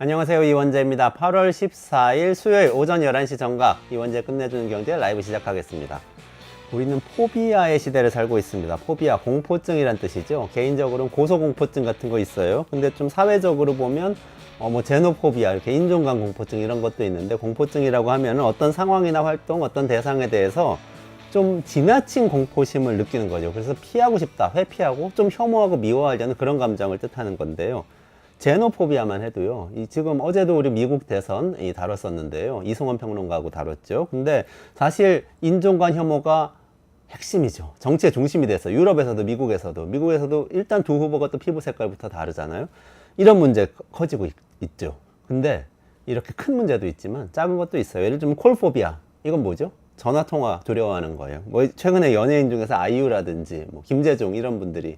안녕하세요. 이원재입니다. 8월 14일 수요일 오전 11시 정각 이원재 끝내주는 경제 라이브 시작하겠습니다. 우리는 포비아의 시대를 살고 있습니다. 포비아, 공포증이란 뜻이죠. 개인적으로는 고소공포증 같은 거 있어요. 근데 좀 사회적으로 보면 제노포비아, 이렇게 인종간 공포증 이런 것도 있는데, 공포증이라고 하면 어떤 상황이나 활동, 어떤 대상에 대해서 좀 지나친 공포심을 느끼는 거죠. 그래서 피하고 싶다, 회피하고 좀 혐오하고 미워하려는 그런 감정을 뜻하는 건데요. 제노포비아만 해도요, 지금 어제도 우리 미국 대선 다뤘었는데요. 이승원 평론가하고 다뤘죠. 근데 사실 인종 간 혐오가 핵심이죠. 정치의 중심이 됐어요. 유럽에서도 미국에서도 일단 두 후보가 또 피부 색깔부터 다르잖아요. 이런 문제 커지고 있죠. 근데 이렇게 큰 문제도 있지만 작은 것도 있어요. 예를 들면 콜포비아. 이건 뭐죠? 전화통화 두려워하는 거예요. 최근에 연예인 중에서 아이유라든지 김재종 이런 분들이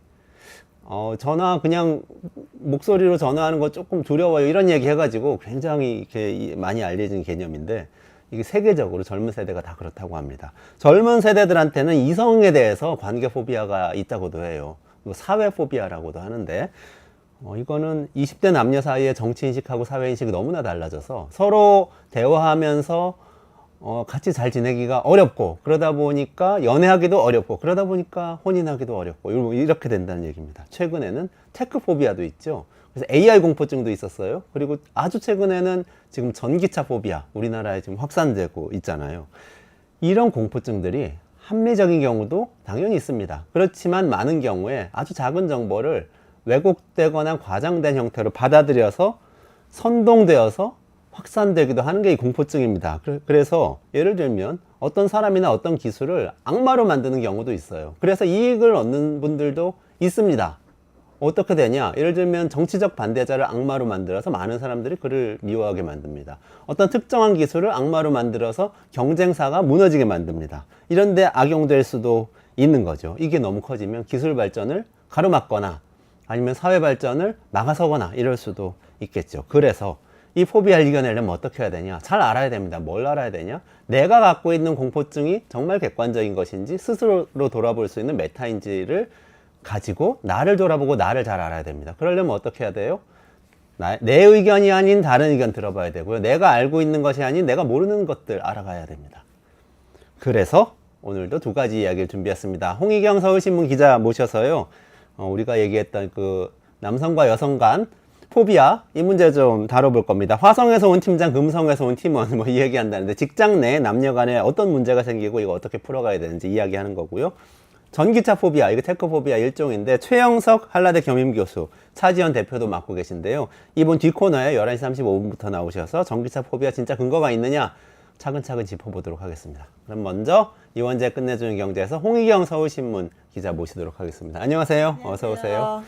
전화 그냥 목소리로 전화하는 거 조금 두려워요, 이런 얘기 해가지고 굉장히 이렇게 많이 알려진 개념인데, 이게 세계적으로 젊은 세대가 다 그렇다고 합니다. 젊은 세대들한테는 이성에 대해서 관계 포비아가 있다고도 해요. 사회 포비아라고도 하는데, 이거는 20대 남녀 사이의 정치인식하고 사회인식이 너무나 달라져서 서로 대화하면서 같이 잘 지내기가 어렵고, 그러다 보니까 연애하기도 어렵고, 그러다 보니까 혼인하기도 어렵고, 이렇게 된다는 얘기입니다. 최근에는 테크포비아도 있죠. 그래서 AI 공포증도 있었어요. 그리고 아주 최근에는 지금 전기차 포비아, 우리나라에 지금 확산되고 있잖아요. 이런 공포증들이 합리적인 경우도 당연히 있습니다. 그렇지만 많은 경우에 아주 작은 정보를 왜곡되거나 과장된 형태로 받아들여서 선동되어서 확산되기도 하는 게 이 공포증입니다. 그래서 예를 들면 어떤 사람이나 어떤 기술을 악마로 만드는 경우도 있어요. 그래서 이익을 얻는 분들도 있습니다. 어떻게 되냐? 예를 들면 정치적 반대자를 악마로 만들어서 많은 사람들이 그를 미워하게 만듭니다. 어떤 특정한 기술을 악마로 만들어서 경쟁사가 무너지게 만듭니다. 이런데 악용될 수도 있는 거죠. 이게 너무 커지면 기술 발전을 가로막거나 아니면 사회 발전을 막아서거나 이럴 수도 있겠죠. 그래서 이 포비아를 이겨내려면 어떻게 해야 되냐? 잘 알아야 됩니다. 뭘 알아야 되냐? 내가 갖고 있는 공포증이 정말 객관적인 것인지, 스스로로 돌아볼 수 있는 메타인지를 가지고 나를 돌아보고 나를 잘 알아야 됩니다. 그러려면 어떻게 해야 돼요? 내 의견이 아닌 다른 의견 들어봐야 되고요. 내가 알고 있는 것이 아닌 내가 모르는 것들 알아가야 됩니다. 그래서 오늘도 두 가지 이야기를 준비했습니다. 홍희경 서울신문 기자 모셔서요, 우리가 얘기했던 그 남성과 여성 간 포비아, 이 문제 좀 다뤄볼 겁니다. 화성에서 온 팀장, 금성에서 온 팀원 이 얘기한다는데, 직장 내 남녀 간에 어떤 문제가 생기고 이거 어떻게 풀어가야 되는지 이야기하는 거고요. 전기차 포비아, 이거 테크포비아 일종인데, 최영석 한라대 겸임교수, 차지연 대표도 맡고 계신데요. 이번 뒷코너에 11시 35분부터 나오셔서 전기차 포비아 진짜 근거가 있느냐 차근차근 짚어보도록 하겠습니다. 그럼 먼저 이원재 끝내주는 경제에서 홍희경 서울신문 기자 모시도록 하겠습니다. 안녕하세요. 안녕하세요. 어서 오세요.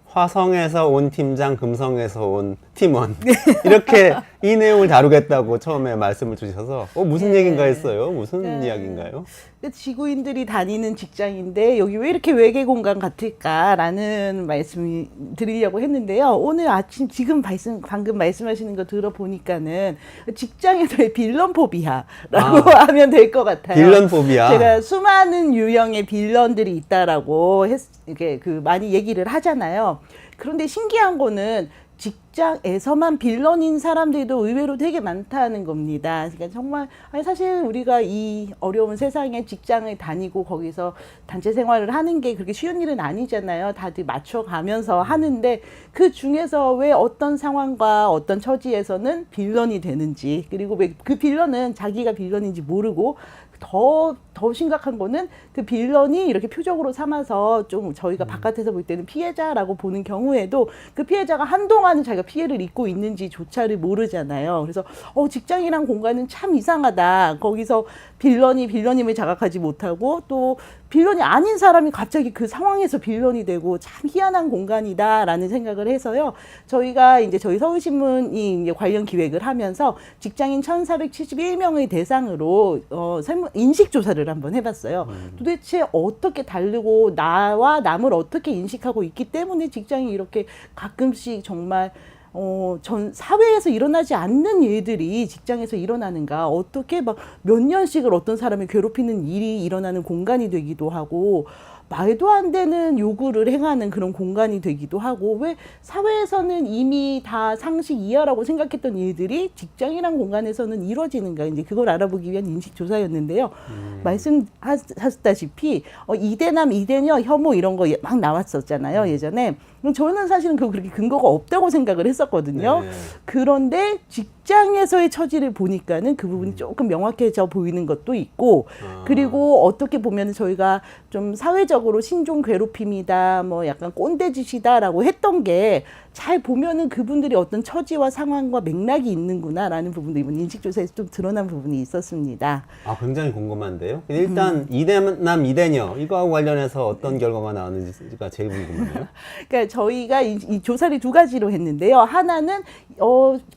화성에서 온 팀장, 금성에서 온 팀원, 이렇게 이 내용을 다루겠다고 처음에 말씀을 주셔서 무슨 얘기인가 했어요. 무슨 이야기인가요? 지구인들이 다니는 직장인데 여기 왜 이렇게 외계 공간 같을까라는 말씀을 드리려고 했는데요. 오늘 아침 지금 방금 말씀하시는 거 들어보니까는 직장에서의 빌런 포비아라고 하면 될 것 같아요. 빌런 포비아. 제가 수많은 유형의 빌런들이 있다라고 이렇게 많이 얘기를 하잖아요. 그런데 신기한 거는 직장에서만 빌런인 사람들도 의외로 되게 많다는 겁니다. 그러니까 정말 사실 우리가 이 어려운 세상에 직장을 다니고 거기서 단체 생활을 하는 게 그렇게 쉬운 일은 아니잖아요. 다들 맞춰가면서 하는데, 그 중에서 왜 어떤 상황과 어떤 처지에서는 빌런이 되는지, 그리고 왜 그 빌런은 자기가 빌런인지 모르고, 더 심각한 거는 그 빌런이 이렇게 표적으로 삼아서 좀 저희가 바깥에서 볼 때는 피해자라고 보는 경우에도 그 피해자가 한동안은 자기가 피해를 입고 있는지조차를 모르잖아요. 그래서 직장이란 공간은 참 이상하다. 거기서 빌런이 빌런임을 자각하지 못하고, 또 빌런이 아닌 사람이 갑자기 그 상황에서 빌런이 되고 참 희한한 공간이다라는 생각을 해서요. 저희가 이제 저희 서울신문이 이제 관련 기획을 하면서 직장인 1,471명의 대상으로 인식 조사를 한번 해봤어요. 도대체 어떻게 다르고 나와 남을 어떻게 인식하고 있기 때문에 직장이 이렇게 가끔씩 정말 전 사회에서 일어나지 않는 일들이 직장에서 일어나는가, 어떻게 막 몇 년씩을 어떤 사람을 괴롭히는 일이 일어나는 공간이 되기도 하고, 말도 안 되는 요구를 행하는 그런 공간이 되기도 하고, 왜 사회에서는 이미 다 상식 이하라고 생각했던 일들이 직장이란 공간에서는 이루어지는가, 이제 그걸 알아보기 위한 인식 조사였는데요. 말씀하셨다시피 이대남 이대녀 혐오 이런 거 막 나왔었잖아요, 예전에. 그럼 저는 사실은 그렇게 근거가 없다고 생각을 했었거든요. 네. 그런데 직장에서의 처지를 보니까는 그 부분이 조금 명확해져 보이는 것도 있고, 그리고 어떻게 보면 저희가 좀 사회적으로 신종 괴롭힘이다, 뭐 약간 꼰대짓이다라고 했던 게 잘 보면은 그분들이 어떤 처지와 상황과 맥락이 있는구나라는 부분도 이번 인식조사에서 좀 드러난 부분이 있었습니다. 아, 굉장히 궁금한데요. 일단 이대남 이대녀 이거하고 관련해서 어떤 결과가 나왔는지가 제일 궁금해요. 그러니까 저희가 이 조사를 두 가지로 했는데요. 하나는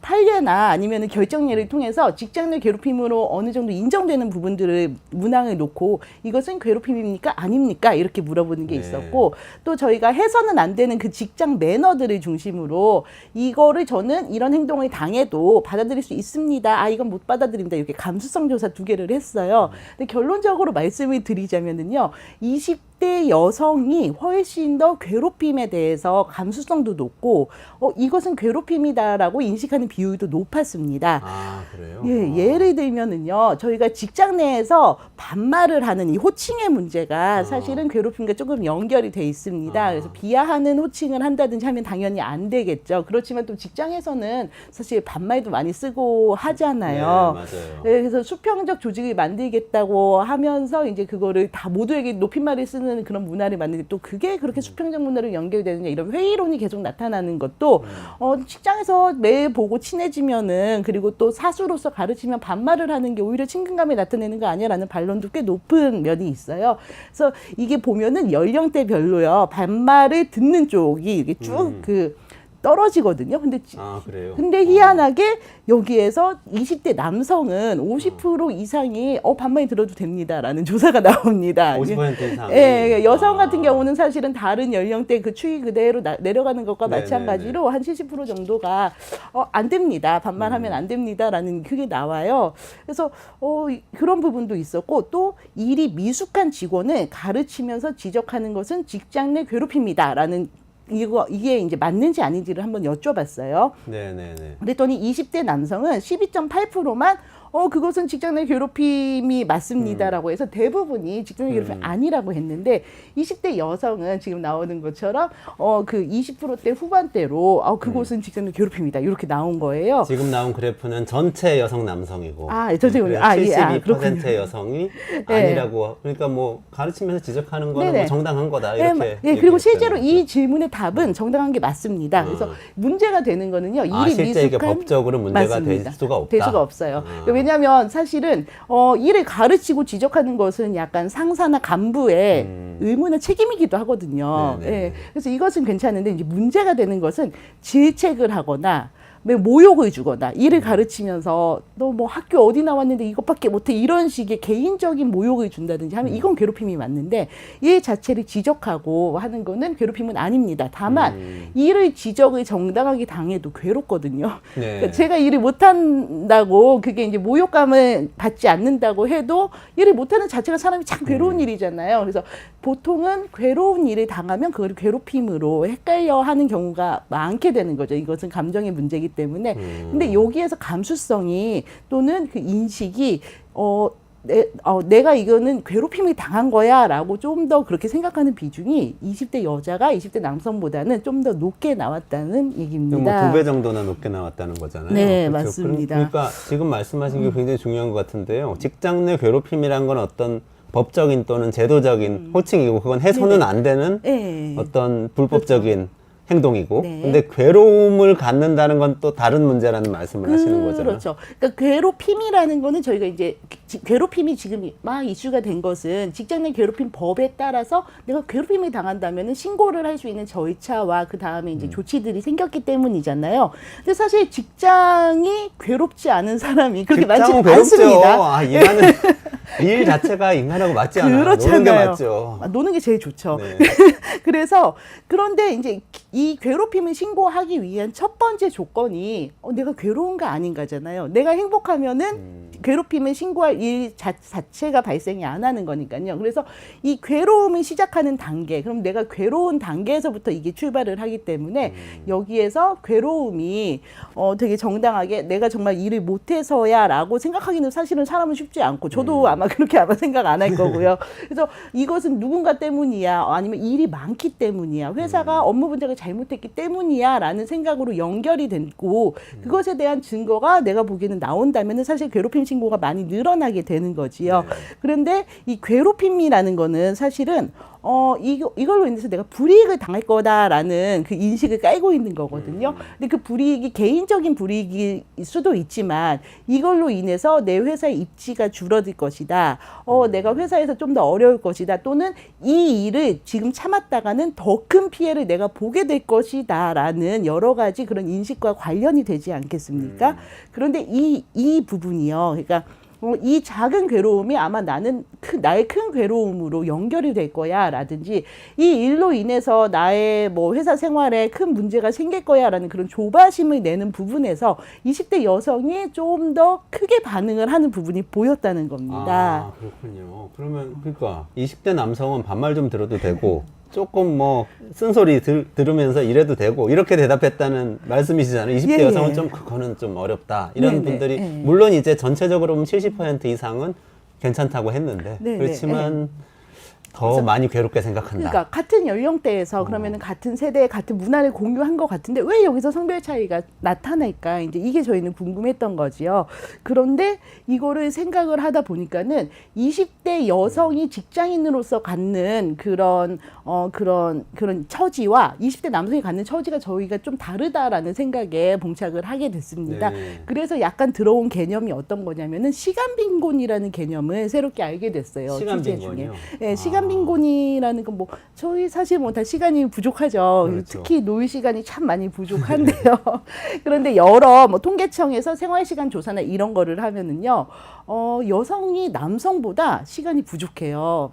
판례나 아니면은 결정례를 통해서 직장 내 괴롭힘으로 어느 정도 인정되는 부분들을 문항을 놓고 이것은 괴롭힘입니까? 아닙니까? 이렇게 물어보는 게 네. 있었고, 또 저희가 해서는 안 되는 그 직장 매너들을 중심으로 이거를 저는 이런 행동을 당해도 받아들일 수 있습니다. 아, 이건 못 받아들입니다. 이렇게 감수성 조사 두 개를 했어요. 근데 결론적으로 말씀을 드리자면은요, 20대 여성이 훨씬 더 괴롭힘에 대해서 감수성도 높고, 이것은 괴롭힘이다라고 인식하는 비율도 높았습니다. 아, 그래요? 예, 예를 들면은요, 저희가 직장 내에서 반말을 하는 이 호칭의 문제가 사실은 괴롭힘과 조금 연결이 돼 있습니다. 그래서 비하하는 호칭을 한다든지 하면 당연히 안 되겠죠. 그렇지만 또 직장에서는 사실 반말도 많이 쓰고 하잖아요. 네, 맞아요. 네, 그래서 수평적 조직을 만들겠다고 하면서 이제 그거를 다 모두에게 높임말을 쓰는 그런 문화를 만드는데, 또 그게 그렇게 수평적 문화로 연결되느냐, 이런 회의론이 계속 나타나는 것도 직장에서 매일 보고 친해지면은, 그리고 또 사수로서 가르치면 반말을 하는 게 오히려 친근감을 나타내는 거 아니야라는 반론도 꽤 높은 면이 있어요. 그래서 이게 보면은 연령대별로요, 반말을 듣는 쪽이 이게 쭉 떨어지거든요. 아, 그래요? 근데 희한하게 여기에서 20대 남성은 50% 이상이 반말 들어도 됩니다라는 조사가 나옵니다. 50% 이상. 예, 여성 같은 경우는 사실은 다른 연령대 그 추이 그대로 내려가는 것과 네네네. 마찬가지로 한 70% 정도가 안 됩니다. 반말하면 안 됩니다라는 그게 나와요. 그래서 그런 부분도 있었고, 또 일이 미숙한 직원을 가르치면서 지적하는 것은 직장 내 괴롭힘이다라는, 이게 이제 맞는지 아닌지를 한번 여쭤봤어요. 네네네. 그랬더니 20대 남성은 12.8%만 그것은 직장 내 괴롭힘이 맞습니다라고 해서 대부분이 직장 내 괴롭힘이 아니라고 했는데, 20대 여성은 지금 나오는 것처럼 그 20%대 후반대로 그것은 직장 내 괴롭힘이다, 이렇게 나온 거예요. 지금 나온 그래프는 전체 여성 남성이고, 전체 그래서 아, 예, 72%의 그렇군요. 여성이 네. 아니라고. 그러니까 뭐 가르치면서 지적하는 거는 네네. 뭐 정당한 거다, 예, 이렇게. 그리고 얘기했다는 실제로 거죠. 이 질문의 답은 정당한 게 맞습니다. 그래서 문제가 되는 거는요, 일이 실제 이게 미숙한, 법적으로 문제가 맞습니다. 될 수가 없다. 될 수가 없어요. 왜냐하면 사실은 일을 가르치고 지적하는 것은 약간 상사나 간부의 의무나 책임이기도 하거든요. 네네. 예, 그래서 이것은 괜찮은데, 이제 문제가 되는 것은 질책을 하거나 모욕을 주거나, 일을 가르치면서 너 뭐 학교 어디 나왔는데 이것밖에 못해, 이런 식의 개인적인 모욕을 준다든지 하면 이건 괴롭힘이 맞는데, 일 자체를 지적하고 하는 거는 괴롭힘은 아닙니다. 다만 일을 지적을 정당하게 당해도 괴롭거든요. 네. 그러니까 제가 일을 못한다고 그게 이제 모욕감을 받지 않는다고 해도 일을 못하는 자체가 사람이 참 괴로운 일이잖아요. 그래서 보통은 괴로운 일을 당하면 그걸 괴롭힘으로 헷갈려 하는 경우가 많게 되는 거죠. 이것은 감정의 문제이기 때문에. 근데 여기에서 감수성이 또는 그 인식이 내가 이거는 괴롭힘이 당한 거야라고 좀 더 그렇게 생각하는 비중이 20대 여자가 20대 남성보다는 좀 더 높게 나왔다는 얘기입니다. 뭐 2배 정도나 높게 나왔다는 거잖아요. 네, 그렇죠? 맞습니다. 그러니까 지금 말씀하신 게 굉장히 중요한 것 같은데요. 직장 내 괴롭힘이란 건 어떤 법적인 또는 제도적인 호칭이고, 그건 해서는 안 되는 네. 어떤 불법적인 행동이고, 네. 근데 괴로움을 갖는다는 건 또 다른 문제라는 말씀을 하시는 거잖아요. 그렇죠. 그러니까 괴롭힘이라는 거는 저희가 이제 괴롭힘이 지금 막 이슈가 된 것은 직장 내 괴롭힘 법에 따라서 내가 괴롭힘을 당한다면은 신고를 할 수 있는 절차와 그 다음에 이제 조치들이 생겼기 때문이잖아요. 근데 사실 직장이 괴롭지 않은 사람이 그렇게 많지 직장은 괴롭죠. 않습니다. 인간은 일 자체가 인간하고 맞지 않아요. 그렇잖아요. 노는 게 맞죠. 노는 게 제일 좋죠. 네. 그래서 그런데 이제 이 괴롭힘을 신고하기 위한 첫 번째 조건이 내가 괴로운가 아닌가잖아요. 내가 행복하면은 괴롭힘을 신고할 일 자체가 발생이 안 하는 거니까요. 그래서 이 괴로움을 시작하는 단계, 그럼 내가 괴로운 단계에서부터 이게 출발을 하기 때문에 여기에서 괴로움이 되게 정당하게 내가 정말 일을 못해서야라고 생각하기는 사실은 사람은 쉽지 않고 저도 아마 그렇게 아마 생각 안 할 거고요. 그래서 이것은 누군가 때문이야, 아니면 일이 많기 때문이야, 회사가 업무 분석을 잘못했기 때문이야라는 생각으로 연결이 됐고 그것에 대한 증거가 내가 보기에는 나온다면은 사실 괴롭힘 신고가 많이 늘어나게 되는 거지요. 네. 그런데 이 괴롭힘이라는 거는 사실은 이걸로 인해서 내가 불이익을 당할 거다라는 그 인식을 깔고 있는 거거든요. 근데 그 불이익이 개인적인 불이익일 수도 있지만 이걸로 인해서 내 회사의 입지가 줄어들 것이다. 내가 회사에서 좀 더 어려울 것이다. 또는 이 일을 지금 참았다가는 더 큰 피해를 내가 보게 될 것이다라는 여러 가지 그런 인식과 관련이 되지 않겠습니까? 그런데 이 부분이요. 그러니까 이 작은 괴로움이 아마 나의 큰 괴로움으로 연결이 될 거야 라든지 이 일로 인해서 나의 뭐 회사 생활에 큰 문제가 생길 거야 라는 그런 조바심을 내는 부분에서 20대 여성이 좀 더 크게 반응을 하는 부분이 보였다는 겁니다. 아, 그렇군요. 그러면 그러니까 20대 남성은 반말 좀 들어도 되고 조금 뭐 쓴소리 들으면서 이래도 되고 이렇게 대답했다는 말씀이시잖아요. 20대 예, 여성은 예. 좀 그거는 좀 어렵다. 이런 네네, 분들이 예. 물론 이제 전체적으로 보면 70% 이상은 괜찮다고 했는데 네네, 그렇지만 더 많이 괴롭게 생각한다. 그러니까 같은 연령대에서 그러면은 같은 세대, 같은 문화를 공유한 것 같은데 왜 여기서 성별 차이가 나타날까? 이제 이게 저희는 궁금했던 거지요. 그런데 이거를 생각을 하다 보니까는 20대 여성이 직장인으로서 갖는 그런 처지와 20대 남성이 갖는 처지가 저희가 좀 다르다라는 생각에 봉착을 하게 됐습니다. 네. 그래서 약간 들어온 개념이 어떤 거냐면은 시간 빈곤이라는 개념을 새롭게 알게 됐어요. 시간 취재 빈곤이요? 중에. 네, 시간 빈곤이라는 건 뭐 저희 사실 뭐 다 시간이 부족하죠. 그렇죠. 특히 노을 시간이 참 많이 부족한데요. 그런데 여러 뭐 통계청에서 생활시간 조사나 이런 거를 하면은요, 여성이 남성보다 시간이 부족해요.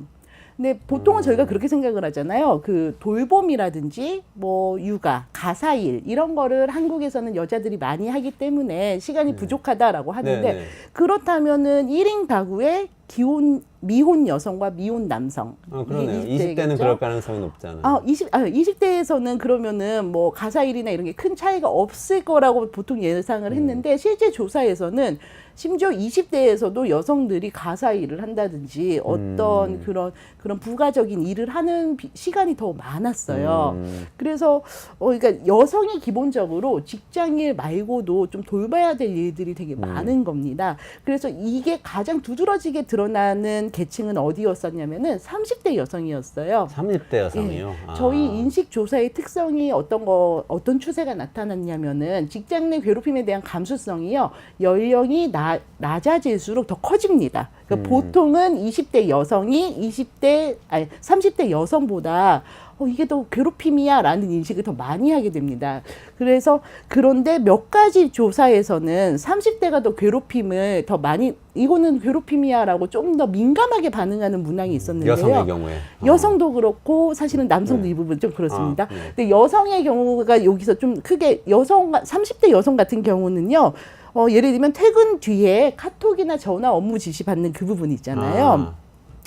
근데 보통은 저희가 그렇게 생각을 하잖아요. 그 돌봄이라든지 뭐 육아, 가사일 이런 거를 한국에서는 여자들이 많이 하기 때문에 시간이 부족하다라고 하는데 네, 네. 그렇다면은 1인 가구에 미혼 여성과 미혼 남성. 그러네요. 이게 20대는 20대겠죠? 그럴 가능성이 높잖아요. 20대에서는 그러면은 뭐 가사일이나 이런 게 큰 차이가 없을 거라고 보통 예상을 했는데 실제 조사에서는 심지어 20대에서도 여성들이 가사일을 한다든지 어떤 그런 부가적인 일을 하는 시간이 더 많았어요. 그래서 그러니까 여성이 기본적으로 직장일 말고도 좀 돌봐야 될 일들이 되게 많은 겁니다. 그래서 이게 가장 두드러지게 드러나는 계층은 어디였었냐면은 30대 여성이었어요. 30대 여성이요? 예. 저희 인식 조사의 특성이 어떤 추세가 나타났냐면은 직장 내 괴롭힘에 대한 감수성이요. 연령이 낮아질수록 더 커집니다. 그러니까 보통은 20대 여성이 30대 여성보다 이게 더 괴롭힘이야 라는 인식을 더 많이 하게 됩니다. 그런데 몇 가지 조사에서는 30대가 더 괴롭힘을 더 많이, 이거는 괴롭힘이야 라고 좀 더 민감하게 반응하는 문항이 있었는데요. 여성의 경우에. 여성도 그렇고 사실은 남성도 이 부분 좀 그렇습니다. 네. 근데 여성의 경우가 여기서 좀 크게 30대 여성 같은 경우는요. 예를 들면 퇴근 뒤에 카톡이나 전화 업무 지시 받는 그 부분 있잖아요.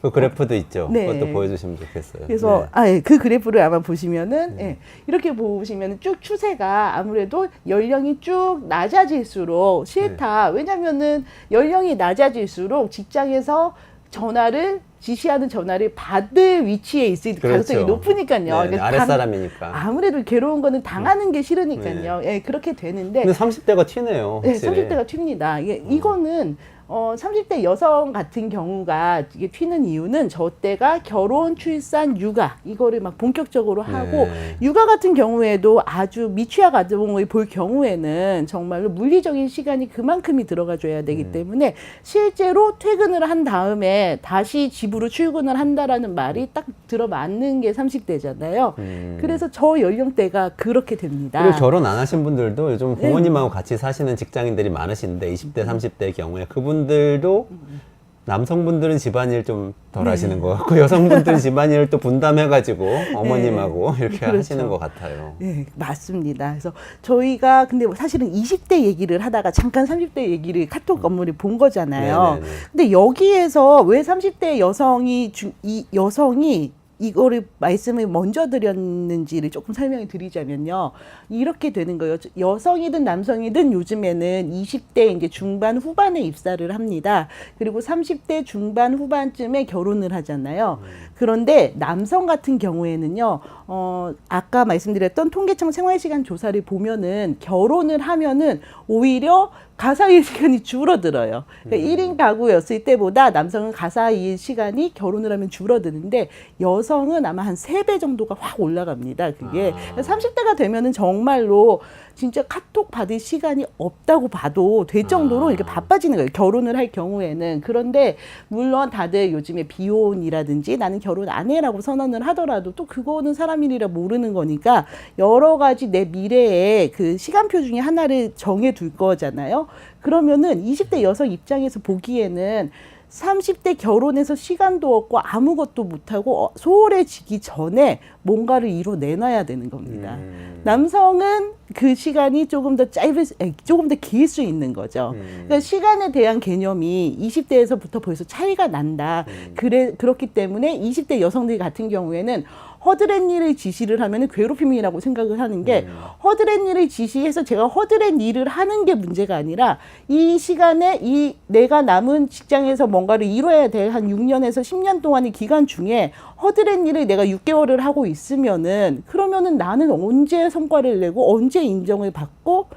그 그래프도 있죠. 네. 그것도 보여주시면 좋겠어요. 그래서 네. 그 그래프를 아마 보시면은 이렇게 보시면은 쭉 추세가 아무래도 연령이 쭉 낮아질수록 싫다. 왜냐면은 연령이 낮아질수록 직장에서 지시하는 전화를 받을 위치에 있을 가능성이 높으니까요. 네, 아랫사람이니까. 아무래도 괴로운 거는 당하는 게 싫으니까요. 예, 그렇게 되는데. 근데 30대가 튀네요. 네, 확실히. 30대가 튑니다. 이거는 30대 여성 같은 경우가 이게 튀는 이유는 저 때가 결혼, 출산, 육아 이거를 막 본격적으로 하고 육아 같은 경우에도 아주 미취학 아동을 볼 경우에는 정말로 물리적인 시간이 그만큼이 들어가줘야 되기 때문에 실제로 퇴근을 한 다음에 다시 집으로 출근을 한다라는 말이 딱 들어맞는 게 30대잖아요. 그래서 저 연령대가 그렇게 됩니다. 그리고 결혼 안 하신 분들도 요즘 부모님하고 같이 사시는 직장인들이 많으신데 20대, 30대의 경우에 그분들도 남성분들은 집안일 좀 덜 하시는 것 같고 여성분들은 집안일을 또 분담해가지고 어머님하고 이렇게 그렇죠. 하시는 것 같아요. 네, 맞습니다. 그래서 저희가 근데 사실은 20대 얘기를 하다가 잠깐 30대 얘기를 카톡 업무를 본 거잖아요. 네네네. 근데 여기에서 왜 30대 이 여성이 이거를 말씀을 먼저 드렸는지를 조금 설명을 드리자면요. 이렇게 되는 거예요. 여성이든 남성이든 요즘에는 20대 이제 중반 후반에 입사를 합니다. 그리고 30대 중반 후반쯤에 결혼을 하잖아요. 그런데 남성 같은 경우에는요, 아까 말씀드렸던 통계청 생활시간 조사를 보면은 결혼을 하면은 오히려 가사일 시간이 줄어들어요. 그러니까 1인 가구였을 때보다 남성은 가사일 시간이 결혼을 하면 줄어드는데 여성은 아마 한 3배 정도가 확 올라갑니다. 그게 30대가 되면은 정말로 진짜 카톡 받을 시간이 없다고 봐도 될 정도로 이렇게 바빠지는 거예요. 결혼을 할 경우에는. 그런데 물론 다들 요즘에 비혼이라든지 나는 결혼 안 해라고 선언을 하더라도 또 그거는 사람 일이라 모르는 거니까 여러 가지 내 미래에 그 시간표 중에 하나를 정해 둘 거잖아요. 그러면은 20대 여성 입장에서 보기에는 30대 결혼해서 시간도 없고 아무것도 못하고 소홀해지기 전에 뭔가를 이뤄내놔야 되는 겁니다. 남성은 그 시간이 조금 더 조금 더 길 수 있는 거죠. 그러니까 시간에 대한 개념이 20대에서부터 벌써 차이가 난다. 그렇기 때문에 20대 여성들 같은 경우에는 허드렛 일을 지시를 하면 괴롭힘이라고 생각을 하는 게 허드렛 일을 지시해서 제가 허드렛 일을 하는 게 문제가 아니라 이 시간에 내가 남은 직장에서 뭔가를 이뤄야 될 한 6년에서 10년 동안의 기간 중에 허드렛 일을 내가 6개월을 하고 있으면은 그러면은 나는 언제 성과를 내고 언제 인정을 받고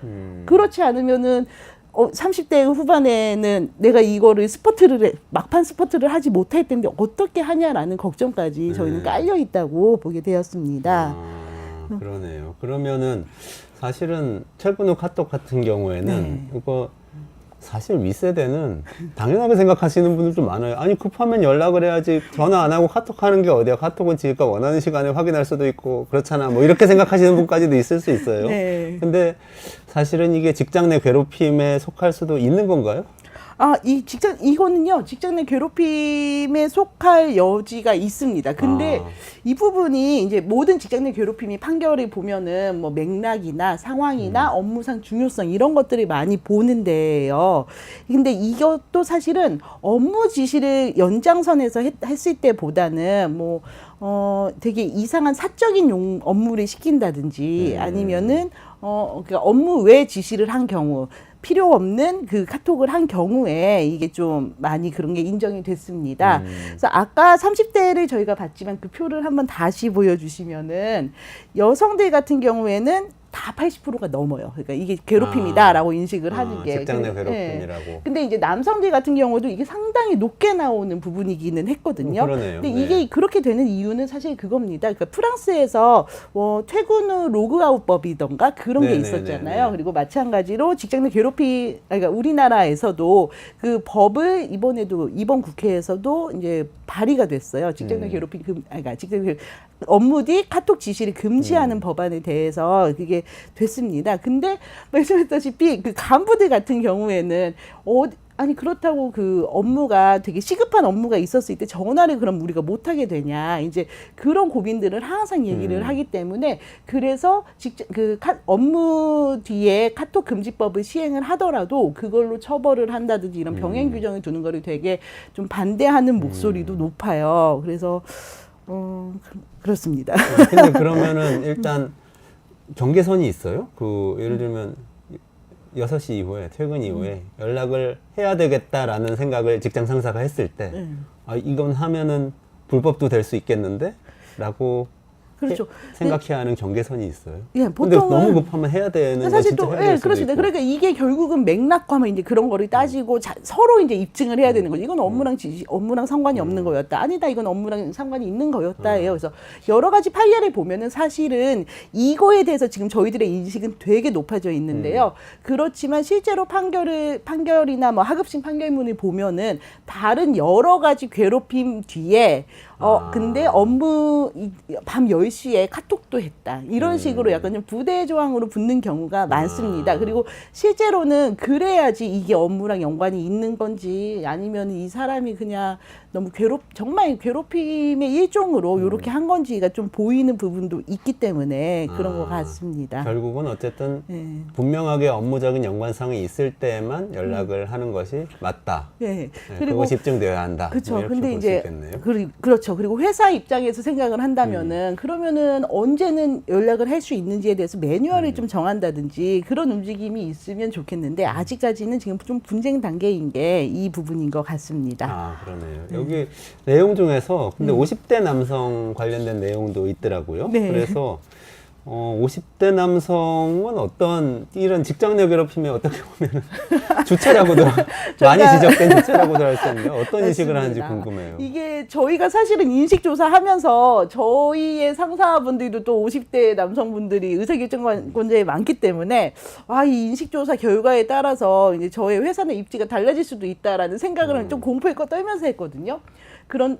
그렇지 않으면은 30대 후반에는 내가 이거를 막판 스포트를 하지 못할 텐데 어떻게 하냐라는 걱정까지 저희는 깔려 있다고 보게 되었습니다. 그러네요. 그러면은 사실은 최근 후 카톡 같은 경우에는 이거 사실 윗세대는 당연하게 생각하시는 분들도 많아요. 아니 급하면 연락을 해야지 전화 안 하고 카톡 하는 게 어디야. 카톡은 지가 원하는 시간에 확인할 수도 있고 그렇잖아. 뭐 이렇게 생각하시는 분까지도 있을 수 있어요. 네. 근데 사실은 이게 직장 내 괴롭힘에 속할 수도 있는 건가요? 이거는요, 직장 내 괴롭힘에 속할 여지가 있습니다. 근데 이 부분이 이제 모든 직장 내 괴롭힘이 판결을 보면은 뭐 맥락이나 상황이나 업무상 중요성 이런 것들을 많이 보는데요. 근데 이것도 사실은 업무 지시를 연장선에서 했을 때보다는 되게 이상한 사적인 업무를 시킨다든지 아니면은, 그러니까 업무 외 지시를 한 경우, 필요 없는 그 카톡을 한 경우에 이게 좀 많이 그런 게 인정이 됐습니다. 그래서 아까 30대를 저희가 봤지만 그 표를 한번 다시 보여주시면은 여성들 같은 경우에는 다 80%가 넘어요. 그러니까 이게 괴롭힘이다라고 인식을 하는 게. 직장 내 괴롭힘이라고. 네. 근데 이제 남성들 같은 경우도 이게 상당히 높게 나오는 부분이기는 했거든요. 그러네요. 근데 이게 그렇게 되는 이유는 사실 그겁니다. 그러니까 프랑스에서 퇴근 후 로그아웃법이던가 그런 게 있었잖아요. 그리고 마찬가지로 직장 내 괴롭힘, 그러니까 우리나라에서도 그 법을 이번 국회에서도 이제 발의가 됐어요. 직장 내 괴롭힘 직장 내 업무 뒤 카톡 지시를 금지하는 법안에 대해서 그게 됐습니다. 근데 말씀했다시피 그 간부들 같은 경우에는 아니 그렇다고 그 업무가 되게 시급한 업무가 있었을 때 전화를 그럼 우리가 못 하게 되냐 이제 그런 고민들을 항상 얘기를 하기 때문에 그래서 업무 뒤에 카톡 금지법을 시행을 하더라도 그걸로 처벌을 한다든지 이런 병행 규정을 두는 거를 되게 좀 반대하는 목소리도 높아요. 그래서 그렇습니다. 근데 그러면은 일단 경계선이 있어요? 예를 들면 6시 이후에 퇴근 이후에 연락을 해야 되겠다라는 생각을 직장 상사가 했을 때 이건 하면은 불법도 될 수 있겠는데? 라고 그렇죠. 생각해야 하는 경계선이 있어요. 예, 근데 보통은 너무 급하면 해야 되는 거 사실 진짜 또 해야 될 수도 그렇습니다. 있고. 그러니까 이게 결국은 맥락과만 이제 그런 거를 따지고 서로 이제 입증을 해야 되는 거죠. 이건 업무랑 상관이 없는 거였다. 아니다, 이건 업무랑 상관이 있는 거였다예요. 그래서 여러 가지 판례를 보면은 사실은 이거에 대해서 지금 저희들의 인식은 되게 높아져 있는데요. 그렇지만 실제로 판결이나 뭐 하급심 판결문을 보면은 다른 여러 가지 괴롭힘 뒤에 근데 밤 10시에 카톡도 했다. 이런 식으로 약간 좀 부대 조항으로 붙는 경우가 많습니다. 그리고 실제로는 그래야지 이게 업무랑 연관이 있는 건지 아니면 이 사람이 그냥 너무 정말 괴롭힘의 일종으로 이렇게 한 건지가 좀 보이는 부분도 있기 때문에 그런 것 같습니다. 결국은 어쨌든 분명하게 업무적인 연관성이 있을 때만 연락을 하는 것이 맞다. 네. 그리고 그것이 입증되어야 한다. 그렇죠. 이렇게 근데 볼 수 이제 있겠네요. 그렇죠. 그리고 회사 입장에서 생각을 한다면은 그러면은 언제는 연락을 할 수 있는지에 대해서 매뉴얼을 좀 정한다든지 그런 움직임이 있으면 좋겠는데 아직까지는 지금 좀 분쟁 단계인 게 이 부분인 것 같습니다. 그러네요. 여기 내용 중에서 근데 50대 남성 관련된 내용도 있더라고요. 네. 그래서 50대 남성은 이런 직장 내 괴롭힘에 어떻게 보면 주체라고도 많이 지적된 주체라고도 할 수 있는데 어떤 인식을 하는지 궁금해요. 이게 저희가 사실은 인식조사 하면서 저희의 상사분들도 또 50대 남성분들이 의사결정권자에 많기 때문에 이 인식조사 결과에 따라서 이제 저의 회사 내 입지가 달라질 수도 있다라는 생각을 좀 공포에 떨면서 했거든요.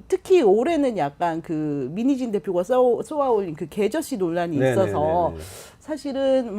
특히 올해는 약간 그 민희진 대표가 쏘아올린 그 계저씨 논란이 있어서 사실은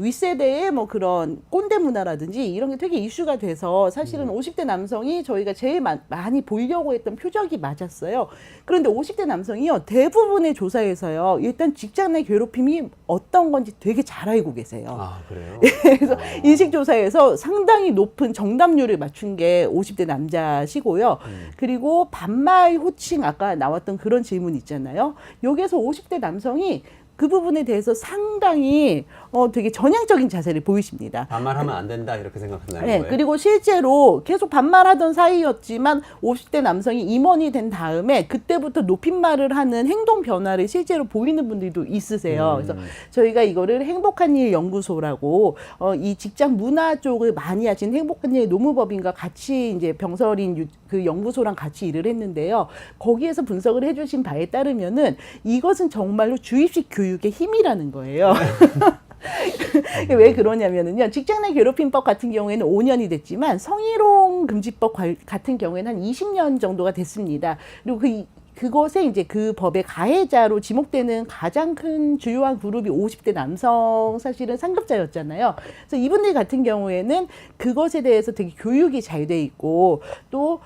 윗세대의 그런 꼰대 문화라든지 이런 게 되게 이슈가 돼서 사실은 50대 남성이 저희가 제일 많이 보려고 했던 표적이 맞았어요. 그런데 50대 남성이요, 대부분의 조사에서요, 일단 직장 내 괴롭힘이 어떤 건지 되게 잘 알고 계세요. 그래요? 그래서 인식조사에서 상당히 높은 정답률을 맞춘 게 50대 남자시고요. 그리고 반말 호칭 아까 나왔던 그런 질문 있잖아요. 여기에서 50대 남성이 그 부분에 대해서 상당히 되게 전향적인 자세를 보이십니다. 반말하면 안 된다 이렇게 생각한다는 네, 거예요? 그리고 실제로 계속 반말하던 사이였지만 50대 남성이 임원이 된 다음에 그때부터 높임말을 하는 행동 변화를 실제로 보이는 분들도 있으세요. 그래서 저희가 이거를 행복한 일 연구소라고 이 직장 문화 쪽을 많이 하신 행복한 일 노무법인과 같이 이제 병설인 그 연구소랑 같이 일을 했는데요. 거기에서 분석을 해주신 바에 따르면은 이것은 정말로 주입식 교육의 힘이라는 거예요. 왜 그러냐면은요, 직장 내 괴롭힘법 같은 경우에는 5년이 됐지만 성희롱 금지법 같은 경우에는 한 20년 정도가 됐습니다. 그리고 그것에 이제 그 법의 가해자로 지목되는 가장 큰 주요한 그룹이 50대 남성 사실은 상급자였잖아요. 그래서 이분들 같은 경우에는 그것에 대해서 되게 교육이 잘 돼 있고 또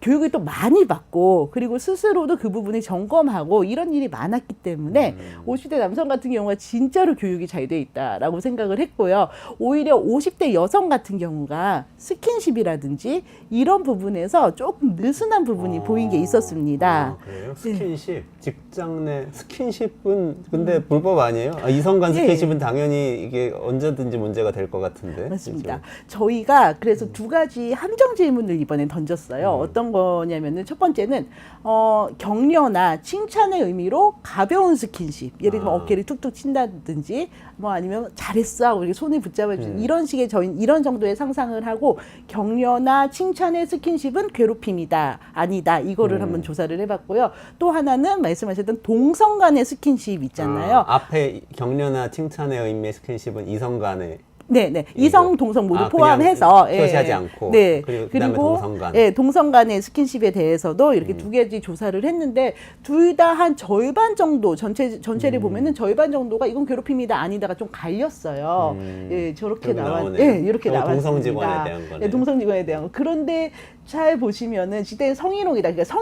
교육을 또 많이 받고 그리고 스스로도 그 부분을 점검하고 이런 일이 많았기 때문에 50대 남성 같은 경우가 진짜로 교육이 잘 돼 있다라고 생각을 했고요. 오히려 50대 여성 같은 경우가 스킨십이라든지 이런 부분에서 조금 느슨한 부분이 보인 게 있었습니다. 그래요? 스킨십, 직장 내 스킨십은 근데 불법 아니에요? 이성 간 스킨십은 당연히 이게 언제든지 문제가 될 것 같은데. 맞습니다. 그렇죠? 저희가 그래서 두 가지 함정 질문을 이번에 던졌어요. 어떤 거냐면은 첫 번째는 격려나 칭찬의 의미로 가벼운 스킨십, 예를 들면 어깨를 툭툭 친다든지 아니면 잘했어 하고 이렇게 손을 붙잡아주는 이런 식의 저희 이런 정도의 상상을 하고 격려나 칭찬의 스킨십은 괴롭힘이다 아니다 이거를 한번 조사를 해봤고요. 또 하나는 말씀하셨던 동성 간의 스킨십 있잖아요. 앞에 격려나 칭찬의 의미의 스킨십은 이성 간의 네. 이성, 동성 모두 포함해서 표시하지 않고 그다음에 동성 간. 동성 간의 스킨십에 대해서도 이렇게 두 가지 조사를 했는데 둘 다 한 절반 정도 전체를 보면은 절반 정도가 이건 괴롭힘이다 아니다가 좀 갈렸어요. 저렇게 이렇게 나왔습니다. 동성 직원에 대한 거네. 동성 직원에 대한 거. 그런데 잘 보시면은 진짜 성희롱이다. 그러니까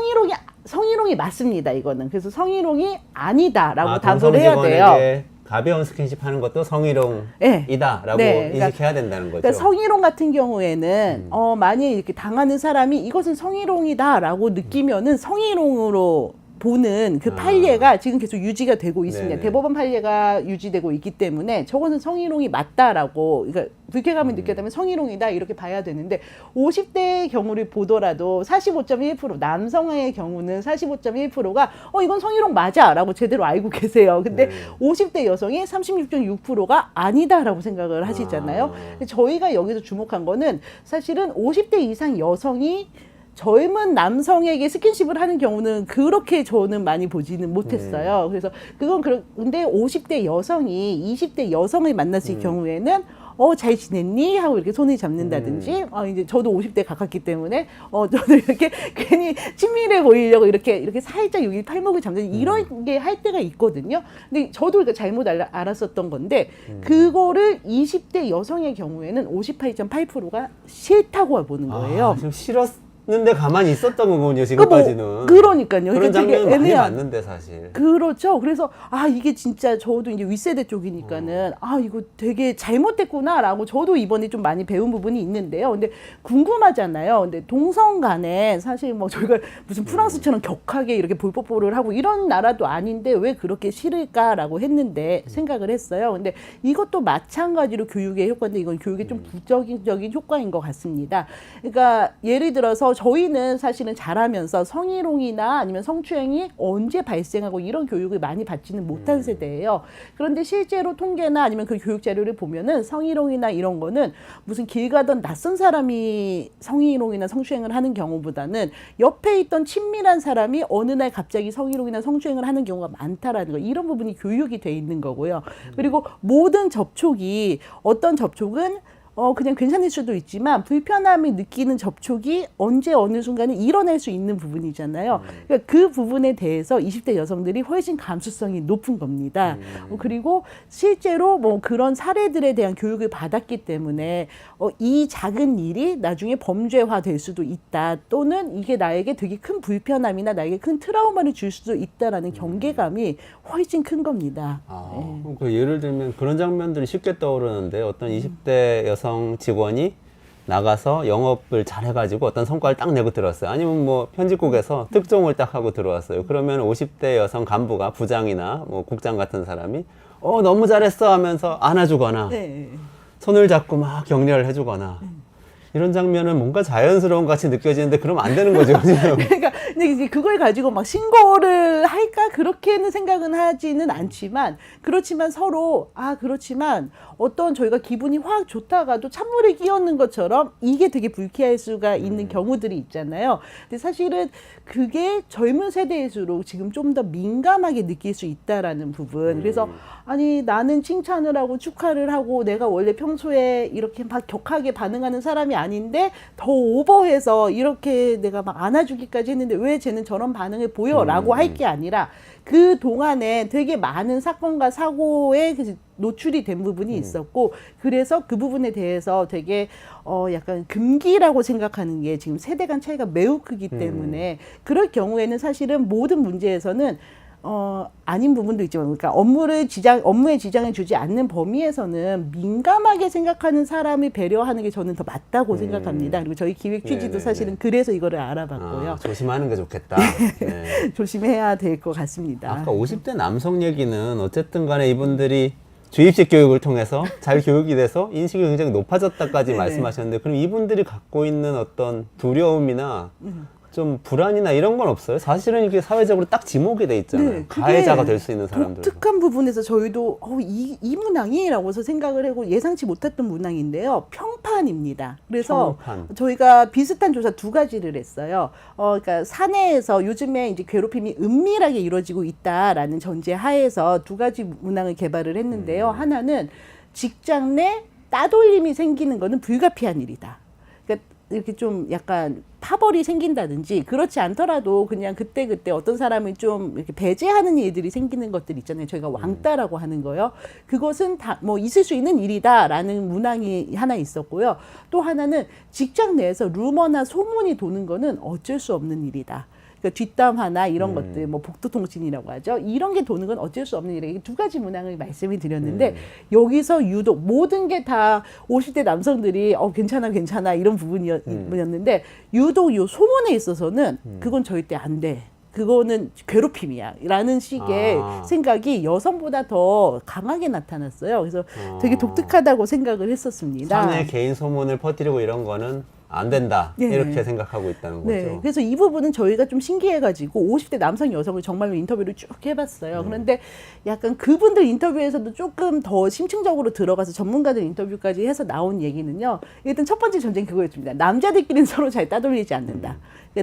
성희롱이 맞습니다. 이거는. 그래서 성희롱이 아니다라고 답을 해야 돼요. 가벼운 스킨십 하는 것도 성희롱이다라고 인식해야 된다는 거죠. 그러니까 성희롱 같은 경우에는 만약에 이렇게 당하는 사람이 이것은 성희롱이다라고 느끼면은 성희롱으로 보는 그 판례가 지금 계속 유지가 되고 있습니다. 네네. 대법원 판례가 유지되고 있기 때문에 저거는 성희롱이 맞다라고, 그러니까 불쾌감을 느꼈다면 성희롱이다 이렇게 봐야 되는데 50대의 경우를 보더라도 45.1% 남성의 경우는 45.1%가 이건 성희롱 맞아라고 제대로 알고 계세요. 근데 50대 여성이 36.6%가 아니다라고 생각을 하시잖아요. 저희가 여기서 주목한 거는 사실은 50대 이상 여성이 젊은 남성에게 스킨십을 하는 경우는 그렇게 저는 많이 보지는 못했어요. 그래서 근데 50대 여성이 20대 여성을 만났을 경우에는 잘 지냈니? 하고 이렇게 손을 잡는다든지, 이제 저도 50대 가깝기 때문에, 저도 이렇게 괜히 친밀해 보이려고 이렇게 살짝 여기 팔목을 잡는 이런 게 할 때가 있거든요. 근데 저도 그러니까 잘못 알았었던 건데, 그거를 20대 여성의 경우에는 58.8%가 싫다고 보는 거예요. 지금 싫었는데 가만히 있었던 거군요, 지금까지는. 그러니까요. 그런 되게 장면이 많이 애매한. 봤는데, 사실. 그렇죠. 그래서 이게 진짜 저도 이제 윗세대 쪽이니까는 이거 되게 잘못됐구나라고 저도 이번에 좀 많이 배운 부분이 있는데요. 근데 궁금하잖아요. 근데 동성 간에 사실 뭐 저희가 무슨 프랑스처럼 격하게 이렇게 볼뽀뽀를 하고 이런 나라도 아닌데 왜 그렇게 싫을까라고 했는데 생각을 했어요. 근데 이것도 마찬가지로 교육의 효과인데 이건 교육의 좀 부정적인 효과인 것 같습니다. 그러니까 예를 들어서 저희는 사실은 자라면서 성희롱이나 아니면 성추행이 언제 발생하고 이런 교육을 많이 받지는 못한 세대예요. 그런데 실제로 통계나 아니면 그 교육 자료를 보면은 성희롱이나 이런 거는 무슨 길 가던 낯선 사람이 성희롱이나 성추행을 하는 경우보다는 옆에 있던 친밀한 사람이 어느 날 갑자기 성희롱이나 성추행을 하는 경우가 많다라는 거, 이런 부분이 교육이 돼 있는 거고요. 그리고 모든 접촉이 어떤 접촉은 그냥 괜찮을 수도 있지만 불편함을 느끼는 접촉이 언제 어느 순간에 일어날 수 있는 부분이잖아요. 그러니까 그 부분에 대해서 20대 여성들이 훨씬 감수성이 높은 겁니다. 그리고 실제로 뭐 그런 사례들에 대한 교육을 받았기 때문에 이 작은 일이 나중에 범죄화 될 수도 있다. 또는 이게 나에게 되게 큰 불편함이나 나에게 큰 트라우마를 줄 수도 있다라는 경계감이 훨씬 큰 겁니다. 그 예를 들면 그런 장면들이 쉽게 떠오르는데 어떤 20대 여성 직원이 나가서 영업을 잘 해가지고 어떤 성과를 딱 내고 들어왔어요. 아니면 뭐 편집국에서 특종을 딱 하고 들어왔어요. 그러면 50대 여성 간부가 부장이나 뭐 국장 같은 사람이 너무 잘했어 하면서 안아주거나 네. 손을 잡고 막 격려를 해주거나 이런 장면은 뭔가 자연스러운 같이 느껴지는데 그러면 안 되는 거죠. 그러니까 근데 이제 그걸 가지고 막 신고를 할까 그렇게는 생각은 하지는 않지만, 그렇지만 서로 그렇지만 어떤 저희가 기분이 확 좋다가도 찬물을 끼얹는 것처럼 이게 되게 불쾌할 수가 있는 경우들이 있잖아요. 근데 사실은 그게 젊은 세대일수록 지금 좀 더 민감하게 느낄 수 있다라는 부분. 그래서 아니 나는 칭찬을 하고 축하를 하고 내가 원래 평소에 이렇게 막 격하게 반응하는 사람이 아닌데 더 오버해서 이렇게 내가 막 안아주기까지 했는데 왜 쟤는 저런 반응을 보여라고 할 게 아니라 그 동안에 되게 많은 사건과 사고에 노출이 된 부분이 있었고, 그래서 그 부분에 대해서 되게 약간 금기라고 생각하는 게 지금 세대 간 차이가 매우 크기 때문에 그럴 경우에는 사실은 모든 문제에서는 아닌 부분도 있지만, 그러니까 업무에 지장을 주지 않는 범위에서는 민감하게 생각하는 사람을 배려하는 게 저는 더 맞다고 생각합니다. 그리고 저희 기획 취지도 사실은 그래서 이거를 알아봤고요. 조심하는 게 좋겠다. 네. 조심해야 될 것 같습니다. 아까 50대 남성 얘기는 어쨌든 간에 이분들이 주입식 교육을 통해서 잘 교육이 돼서 인식이 굉장히 높아졌다까지 말씀하셨는데, 그럼 이분들이 갖고 있는 어떤 두려움이나 좀 불안이나 이런 건 없어요? 사실은 이게 사회적으로 딱 지목이 돼 있잖아요. 네, 가해자가 될 수 있는 사람들. 독특한 부분에서 저희도 이 문항이라고 해서 생각을 하고 예상치 못했던 문항인데요. 평판입니다. 그래서 저희가 비슷한 조사 두 가지를 했어요. 그러니까 사내에서 요즘에 이제 괴롭힘이 은밀하게 이루어지고 있다라는 전제 하에서 두 가지 문항을 개발을 했는데요. 하나는 직장 내 따돌림이 생기는 거는 불가피한 일이다. 그러니까 이렇게 좀 약간 파벌이 생긴다든지, 그렇지 않더라도 그냥 그때그때 어떤 사람이 좀 이렇게 배제하는 일들이 생기는 것들 있잖아요. 저희가 왕따라고 하는 거요. 그것은 다 뭐 있을 수 있는 일이다라는 문항이 하나 있었고요. 또 하나는 직장 내에서 루머나 소문이 도는 거는 어쩔 수 없는 일이다. 그러니까 뒷담 화나 이런 것들, 뭐 복도통신이라고 하죠. 이런 게 도는 건 어쩔 수 없는 일이에요. 두 가지 문항을 말씀을 드렸는데 여기서 유독 모든 게 다 50대 남성들이 괜찮아 이런 부분이었는데 유독 요 소문에 있어서는 그건 절대 안 돼. 그거는 괴롭힘이야 라는 식의 생각이 여성보다 더 강하게 나타났어요. 그래서 되게 독특하다고 생각을 했었습니다. 사내 개인 소문을 퍼뜨리고 이런 거는 안 된다 네. 이렇게 생각하고 있다는 거죠. 네, 그래서 이 부분은 저희가 좀 신기해가지고 50대 남성 여성을 정말로 인터뷰를 쭉 해봤어요. 그런데 약간 그분들 인터뷰에서도 조금 더 심층적으로 들어가서 전문가들 인터뷰까지 해서 나온 얘기는요. 일단 첫 번째 전제는 그거였습니다. 남자들끼리는 서로 잘 따돌리지 않는다.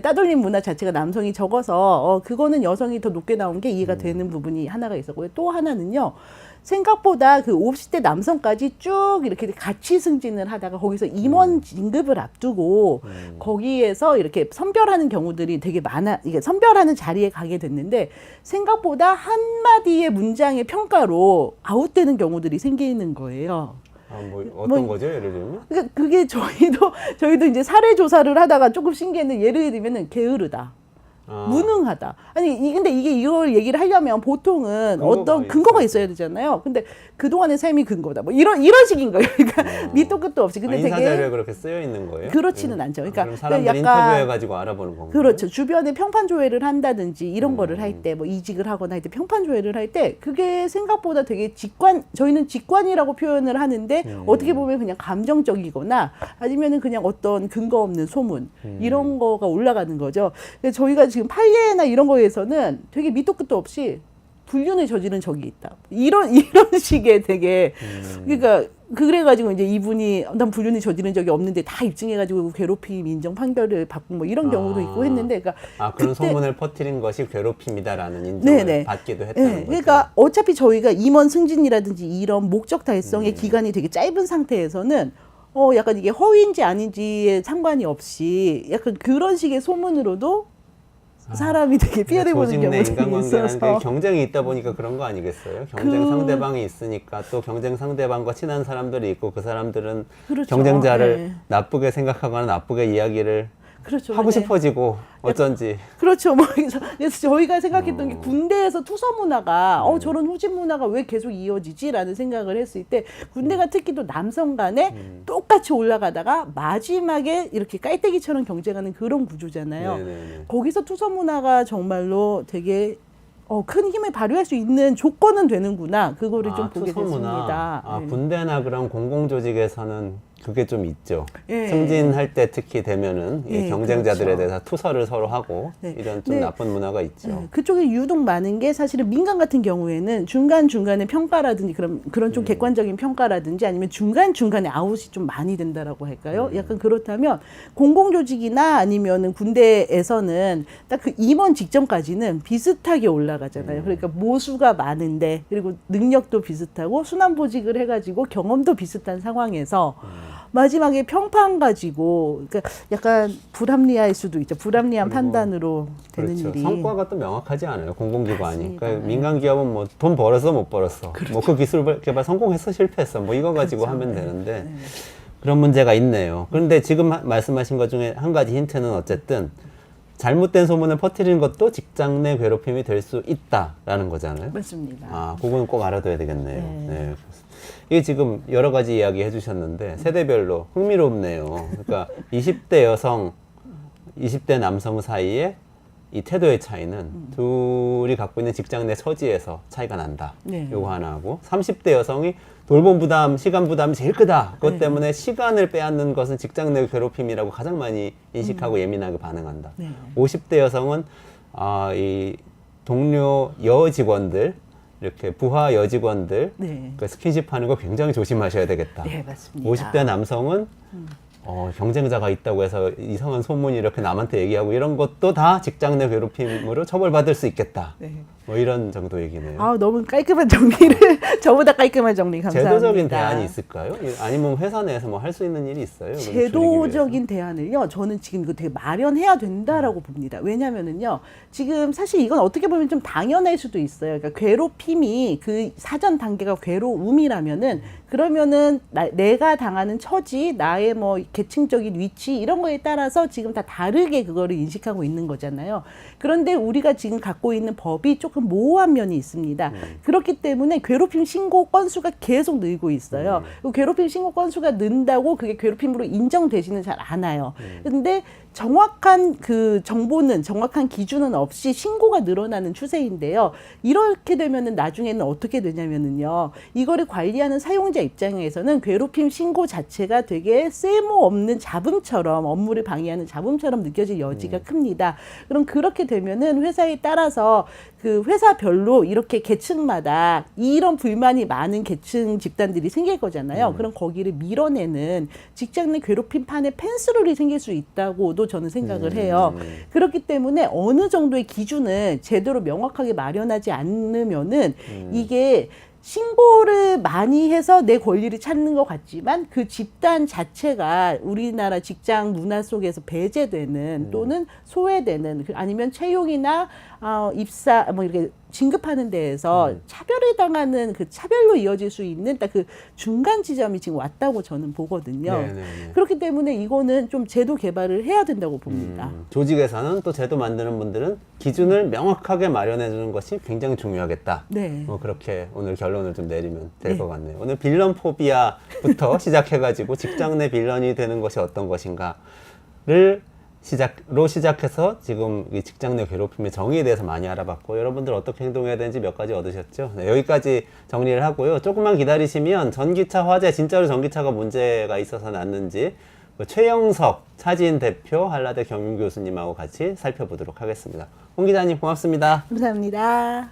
따돌림 문화 자체가 남성이 적어서 그거는 여성이 더 높게 나온 게 이해가 되는 부분이 하나가 있었고요. 또 하나는요. 생각보다 그 50대 남성까지 쭉 이렇게 같이 승진을 하다가 거기서 임원 진급을 앞두고 거기에서 이렇게 선별하는 경우들이 되게 많아, 이게 선별하는 자리에 가게 됐는데 생각보다 한마디의 문장의 평가로 아웃되는 경우들이 생기는 거예요. 아, 뭐 어떤 거죠, 예를 들면? 그러니까 그게 저희도 이제 사례 조사를 하다가 조금 신기했는데 예를 들면은 게으르다. 무능하다. 아니, 근데 이걸 얘기를 하려면 보통은 어떤 근거가 있어야 되잖아요. 근데 그동안의 삶이 근거다. 뭐 이런 식인 거예요. 그러니까 밑도 끝도 없이. 근데 인사 자료에 되게 그렇게 쓰여 있는 거예요? 그렇지는 않죠. 그러니까 그럼 사람들 약간 인터뷰해가지고 알아보는 건가요? 그렇죠. 주변에 평판 조회를 한다든지 이런 거를 할 때 뭐 이직을 하거나 할 때 평판 조회를 할 때 그게 생각보다 되게 저희는 직관이라고 표현을 하는데 어떻게 보면 그냥 감정적이거나 아니면은 그냥 어떤 근거 없는 소문 이런 거가 올라가는 거죠. 그래서 저희가 지금 판례나 이런 거에서는 되게 밑도 끝도 없이 불륜을 저지른 적이 있다. 이런 식의 되게 그러니까 그래가지고 이제 이분이 난 불륜을 저지른 적이 없는데 다 입증해가지고 괴롭힘 인정 판결을 받고 뭐 이런 경우도 있고 했는데 그러니까 그런 그때 소문을 퍼뜨린 것이 괴롭힘이다라는 인정을 네네. 받기도 했다는 거죠. 그러니까 어차피 저희가 임원 승진이라든지 이런 목적 달성의 기간이 되게 짧은 상태에서는 약간 이게 허위인지 아닌지에 상관이 없이 약간 그런 식의 소문으로도 사람이 되게 피해를 보는 조직 내 경우들이 인간관계라는 게 있어서 경쟁이 있다 보니까 그런 거 아니겠어요? 경쟁 상대방이 있으니까 또 경쟁 상대방과 친한 사람들이 있고 그 사람들은 그렇죠. 경쟁자를 네. 나쁘게 생각하거나 나쁘게 이야기를 그렇죠. 하고 네. 싶어지고 어쩐지 그렇죠. 뭐 그래서 저희가 생각했던 게 군대에서 투서 문화가 저런 후진 문화가 왜 계속 이어지지라는 생각을 했을 때 군대가 특히 또 남성 간에 똑같이 올라가다가 마지막에 이렇게 깔때기처럼 경쟁하는 그런 구조잖아요. 네네네. 거기서 투서 문화가 정말로 되게 큰 힘을 발휘할 수 있는 조건은 되는구나. 그거를 좀 보게 투서 문화. 됐습니다. 네. 군대나 그런 공공조직에서는 그게 좀 있죠. 예. 승진할 때 특히 되면은 이 예, 경쟁자들에 그렇죠. 대해서 투서를 서로 하고 네. 이런 좀 네. 나쁜 문화가 있죠. 네, 그쪽에 유독 많은 게 사실은 민간 같은 경우에는 중간중간에 평가라든지 그런 좀 객관적인 평가라든지 아니면 중간중간에 아웃이 좀 많이 된다라고 할까요? 약간 그렇다면 공공조직이나 아니면은 군대에서는 딱 그 임원 직전까지는 비슷하게 올라가잖아요. 그러니까 모수가 많은데 그리고 능력도 비슷하고 순환보직을 해가지고 경험도 비슷한 상황에서 마지막에 평판 가지고 그러니까 약간 불합리할 수도 있죠. 불합리한 판단으로 되는 그렇죠. 일이. 성과가 또 명확하지 않아요. 공공기관이. 맞습니다. 그러니까 네. 민간 기업은 뭐 돈 벌었어 못 벌었어. 뭐 그 기술 개발 성공했어 실패했어. 뭐 이거 가지고 그렇죠. 하면 네. 되는데 네. 그런 문제가 있네요. 그런데 지금 말씀하신 것 중에 한 가지 힌트는 어쨌든 잘못된 소문을 퍼뜨리는 것도 직장 내 괴롭힘이 될 수 있다라는 거잖아요. 맞습니다. 그거는 꼭 알아둬야 되겠네요. 네. 네. 이게 지금 여러 가지 이야기 해주셨는데 세대별로 흥미롭네요. 그러니까 20대 여성, 20대 남성 사이에 이 태도의 차이는 둘이 갖고 있는 직장 내 처지에서 차이가 난다. 네. 요거 하나 하고 30대 여성이 돌봄 부담, 시간 부담이 제일 크다. 그것 네. 때문에 시간을 빼앗는 것은 직장 내 괴롭힘이라고 가장 많이 인식하고 예민하게 반응한다. 네. 50대 여성은 이 동료 여직원들 이렇게 부하 여직원들 네. 그 스킨십 하는 거 굉장히 조심하셔야 되겠다. 네, 맞습니다. 50대 남성은 경쟁자가 있다고 해서 이상한 소문이 이렇게 남한테 얘기하고 이런 것도 다 직장 내 괴롭힘으로 처벌받을 수 있겠다. 네. 뭐 이런 정도 얘기네요. 너무 깔끔한 정리를 저보다 깔끔한 정리 감사합니다. 제도적인 대안이 있을까요? 아니면 회사 내에서 뭐 할 수 있는 일이 있어요? 이걸 줄이기 제도적인 대안을요, 저는 지금 이거 되게 마련해야 된다라고 봅니다. 왜냐면은요, 지금 사실 이건 어떻게 보면 좀 당연할 수도 있어요. 그러니까 괴롭힘이 그 사전 단계가 괴로움이라면은, 그러면은 내가 당하는 처지, 나의 뭐 계층적인 위치, 이런 거에 따라서 지금 다 다르게 그거를 인식하고 있는 거잖아요. 그런데 우리가 지금 갖고 있는 법이 조금 조금 모호한 면이 있습니다. 그렇기 때문에 괴롭힘 신고 건수가 계속 늘고 있어요. 그 괴롭힘 신고 건수가 는다고 그게 괴롭힘으로 인정되지는 잘 않아요. 근데 정확한 그 정보는 정확한 기준은 없이 신고가 늘어나는 추세인데요. 이렇게 되면은 나중에는 어떻게 되냐면은요. 이거를 관리하는 사용자 입장에서는 괴롭힘 신고 자체가 되게 쓸모없는 잡음처럼 업무를 방해하는 잡음처럼 느껴질 여지가 큽니다. 그럼 그렇게 되면은 회사에 따라서 그 회사별로 이렇게 계층마다 이런 불만이 많은 계층 집단들이 생길 거잖아요. 그럼 거기를 밀어내는 직장 내 괴롭힘 판에 펜스룰이 생길 수 있다고도 저는 생각을 해요. 그렇기 때문에 어느 정도의 기준을 제대로 명확하게 마련하지 않으면은 이게 신고를 많이 해서 내 권리를 찾는 것 같지만 그 집단 자체가 우리나라 직장 문화 속에서 배제되는 또는 소외되는 아니면 채용이나 입사 뭐 이렇게 진급하는 데에서 차별을 당하는 그 차별로 이어질 수 있는 딱 그 중간 지점이 지금 왔다고 저는 보거든요. 네네네. 그렇기 때문에 이거는 좀 제도 개발을 해야 된다고 봅니다. 조직에서는 또 제도 만드는 분들은 기준을 명확하게 마련해 주는 것이 굉장히 중요하겠다. 네. 뭐 그렇게 오늘 결론을 좀 내리면 될 것 네. 같네요. 오늘 빌런 포비아부터 시작해가지고 직장 내 빌런이 되는 것이 어떤 것인가를 시작해서 지금 이 직장 내 괴롭힘의 정의에 대해서 많이 알아봤고 여러분들 어떻게 행동해야 되는지 몇 가지 얻으셨죠? 네, 여기까지 정리를 하고요. 조금만 기다리시면 전기차 화재 진짜로 전기차가 문제가 있어서 났는지 최영석 차진 대표 한라대 경윤 교수님하고 같이 살펴보도록 하겠습니다. 홍 기자님 고맙습니다. 감사합니다.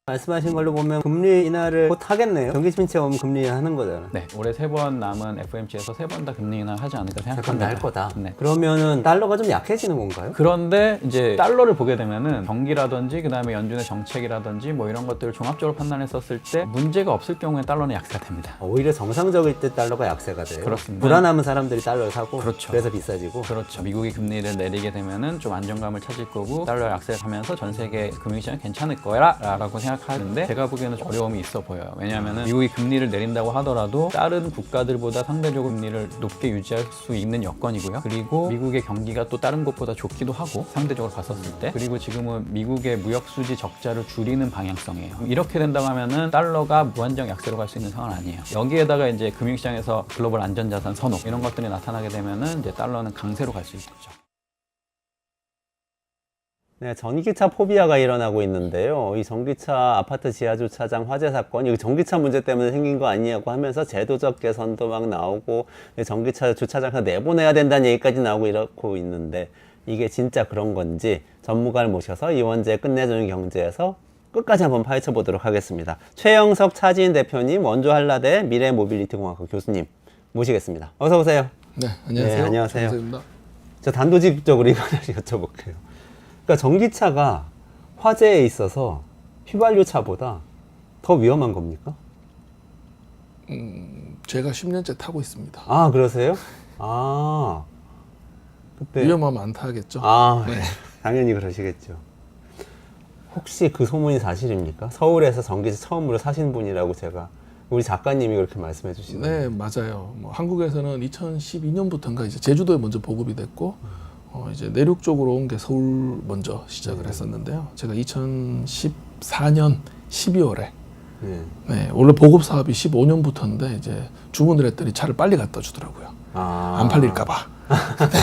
말씀하신 걸로 보면 금리 인하를 곧 하겠네요. 경기심 체험 금리 인하하는 거잖아요. 네, 올해 3번 남은 FOMC에서 3번 다 금리 인하 하지 않을까 약간 생각합니다. 날 거다. 네. 그러면은 달러가 좀 약해지는 건가요? 그런데 이제 달러를 보게 되면은 경기라든지 그다음에 연준의 정책이라든지 뭐 이런 것들을 종합적으로 판단했었을 때 문제가 없을 경우에 달러는 약세가 됩니다. 오히려 정상적일 때 달러가 약세가 돼요. 그렇습니다. 불안하면 사람들이 달러를 사고 그렇죠. 그래서 비싸지고. 그렇죠. 미국이 금리를 내리게 되면은 좀 안정감을 찾을 거고 달러 약세가면서 전 세계 금융시장이 괜찮을 거야라고 생각하는데 제가 보기에는 좀 어려움이 있어 보여요. 왜냐하면은 미국이 금리를 내린다고 하더라도 다른 국가들보다 상대적으로 금리를 높게 유지할 수 있는 여건이고요. 그리고 미국의 경기가 또 다른 곳보다 좋기도 하고 상대적으로 봤었을 때 그리고 지금은 미국의 무역 수지 적자를 줄이는 방향성이에요. 이렇게 된다고 하면은 달러가 무한정 약세로 갈 수 있는 상황은 아니에요. 여기에다가 이제 금융시장에서 글로벌 안전자산 선호 이런 것들이 나타나게 되면은 이제 달러는 강세로 갈 수 있죠. 네, 전기차 포비아가 일어나고 있는데요. 이 전기차 아파트 지하 주차장 화재 사건, 이거 전기차 문제 때문에 생긴 거 아니냐고 하면서 제도적 개선도 막 나오고 전기차 주차장에서 내보내야 된다는 얘기까지 나오고 이러고 있는데 이게 진짜 그런 건지 전문가를 모셔서 이원재 끝내주는 경제에서 끝까지 한번 파헤쳐 보도록 하겠습니다. 최영석 차진 대표님, 원조 한라대 미래모빌리티공학과 교수님 모시겠습니다. 어서 오세요. 네, 안녕하세요. 네, 안녕하세요. 정세입니다. 저 단도직입적으로 이거를 여쭤볼게요. 그러니까 전기차가 화재에 있어서 휘발유차보다 더 위험한 겁니까? 제가 10년째 타고 있습니다. 아, 그러세요? 아, 그때. 위험하면 안 타겠죠. 아, 네. 당연히 그러시겠죠. 혹시 그 소문이 사실입니까? 서울에서 전기차 처음으로 사신 분이라고 제가 우리 작가님이 그렇게 말씀해 주시네요. 네, 맞아요. 뭐 한국에서는 2012년부터인가 이제 제주도에 먼저 보급이 됐고 이제 내륙 쪽으로 온 게 서울 먼저 시작을 했었는데요. 제가 2014년 12월에 네, 원래 보급 사업이 15년부터인데 이제 주문을 했더니 차를 빨리 갖다 주더라고요. 아. 안 팔릴까 봐. 네.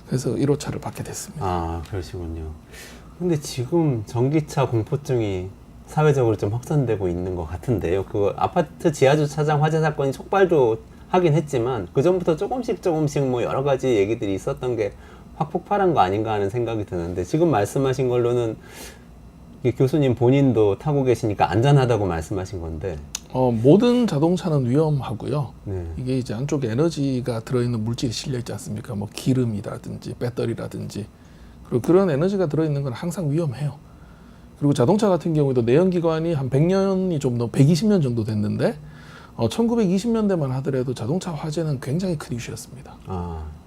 그래서 1호차를 받게 됐습니다. 아, 그러시군요. 근데 지금 전기차 공포증이 사회적으로 좀 확산되고 있는 것 같은데요. 그 아파트 지하주차장 화재 사건이 촉발도 하긴 했지만 그 전부터 조금씩 뭐 여러 가지 얘기들이 있었던 게 확 폭발한 거 아닌가 하는 생각이 드는데 지금 말씀하신 걸로는 교수님 본인도 타고 계시니까 안전하다고 말씀하신 건데 모든 자동차는 위험하고요. 네. 이게 이제 안쪽에 에너지가 들어있는 물질이 실려 있지 않습니까? 뭐 기름이라든지 배터리라든지 그리고 그런 에너지가 들어있는 건 항상 위험해요. 그리고 자동차 같은 경우에도 내연기관이 한 100년이 좀 넘, 120년 정도 됐는데 1920년대만 하더라도 자동차 화재는 굉장히 큰 이슈였습니다.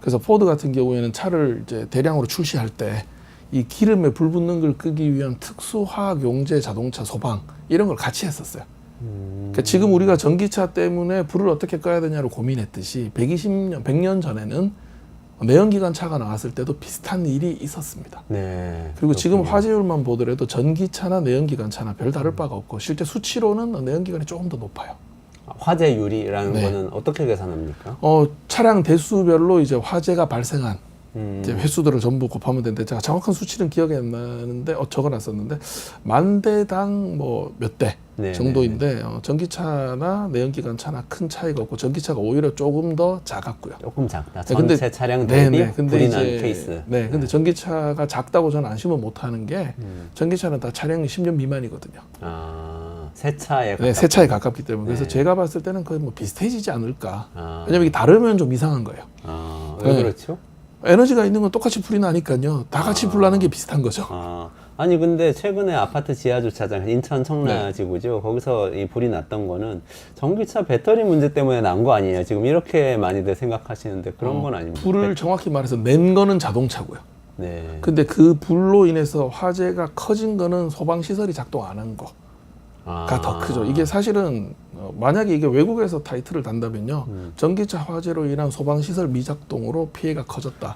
그래서 포드 같은 경우에는 차를 이제 대량으로 출시할 때 이 기름에 불 붙는 걸 끄기 위한 특수화학 용제 자동차 소방 이런 걸 같이 했었어요. 그러니까 지금 우리가 전기차 때문에 불을 어떻게 꺼야 되냐로 고민했듯이 100년 전에는 내연기관 차가 나왔을 때도 비슷한 일이 있었습니다. 네. 그리고 지금 그렇군요. 화재율만 보더라도 전기차나 내연기관 차나 별 다를 바가 없고 실제 수치로는 내연기관이 조금 더 높아요. 화재율이라는 네. 거는 어떻게 계산합니까? 차량 대수별로 이제 화재가 발생한 이제 음. 횟수들을 전부 곱하면 되는데 제가 정확한 수치는 기억이 안 나는데 적어놨었는데 만 대당 뭐 몇 대 네, 정도인데 전기차나 내연기관 차나 큰 차이가 없고 전기차가 오히려 조금 더 작았고요. 조금 작다. 네, 근데- 전체 차량 대비 근데 불이 난 이제 케이스. 근데 전기차가 작다고 저는 안심은 못하는 게 전기차는 다 차량이 10년 미만이거든요. 새 차에 네, 새 차에 가깝기 때문에 그래서 네. 제가 봤을 때는 거의 뭐 비슷해지지 않을까. 아. 왜냐면 이게 다르면 좀 이상한 거예요. 왜 네. 그렇죠? 에너지가 있는 건 똑같이 불이 나니까요. 다 같이 불 나는 게 비슷한 거죠. 아니 근데 최근에 아파트 지하 주차장 인천 네. 청라지구죠. 거기서 이 불이 났던 거는 전기차 배터리 문제 때문에 난 거 아니에요? 지금 이렇게 많이들 생각하시는데 그런 건 아닙니다. 불을 정확히 말해서 낸 거는 자동차고요. 네. 근데 그 불로 인해서 화재가 커진 거는 소방 시설이 작동 안 한 거가 더 크죠. 이게 사실은 만약에 이게 외국에서 타이틀을 단다면요, 전기차 화재로 인한 소방 시설 미작동으로 피해가 커졌다.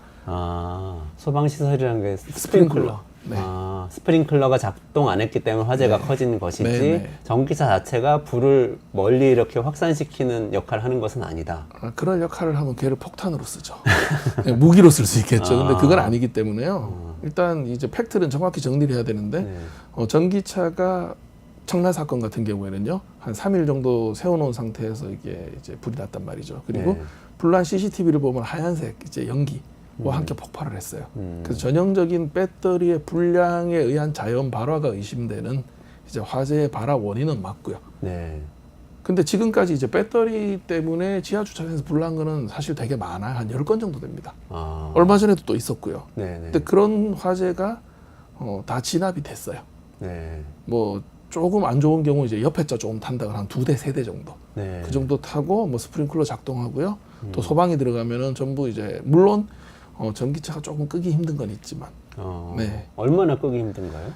소방 시설이라는 게 스프링클러. 네. 스프링클러가 작동 안 했기 때문에 화재가 커지는 것이지 네. 전기차 자체가 불을 멀리 이렇게 확산시키는 역할을 하는 것은 아니다. 그런 역할을 하면 걔를 폭탄으로 쓰죠. 네, 무기로 쓸 수 있겠죠. 근데 그건 아니기 때문에요. 일단 이제 팩트는 정확히 정리를 해야 되는데 네. 전기차가 청라 사건 같은 경우에는요, 한 3일 정도 세워놓은 상태에서 이게 이제 불이 났단 말이죠. 그리고 네. 불난 CCTV를 보면 하얀색 이제 연기와 함께 폭발을 했어요. 그래서 전형적인 배터리의 불량에 의한 자연 발화가 의심되는 이제 화재의 발화 원인은 맞고요. 네. 근데 지금까지 이제 배터리 때문에 지하 주차장에서 불난 거는 사실 되게 많아요. 한 10건 정도 됩니다. 얼마 전에도 또 있었고요. 네. 근데 그런 화재가 다 진압이 됐어요. 네. 뭐 조금 안 좋은 경우 이제 옆에 차 조금 탄다고 한 2대, 3대 정도. 네. 그 정도 타고 뭐 스프링클러 작동하고요. 또 소방이 들어가면은 전부 이제 물론 전기차가 조금 끄기 힘든 건 있지만 네. 얼마나 끄기 힘든가요?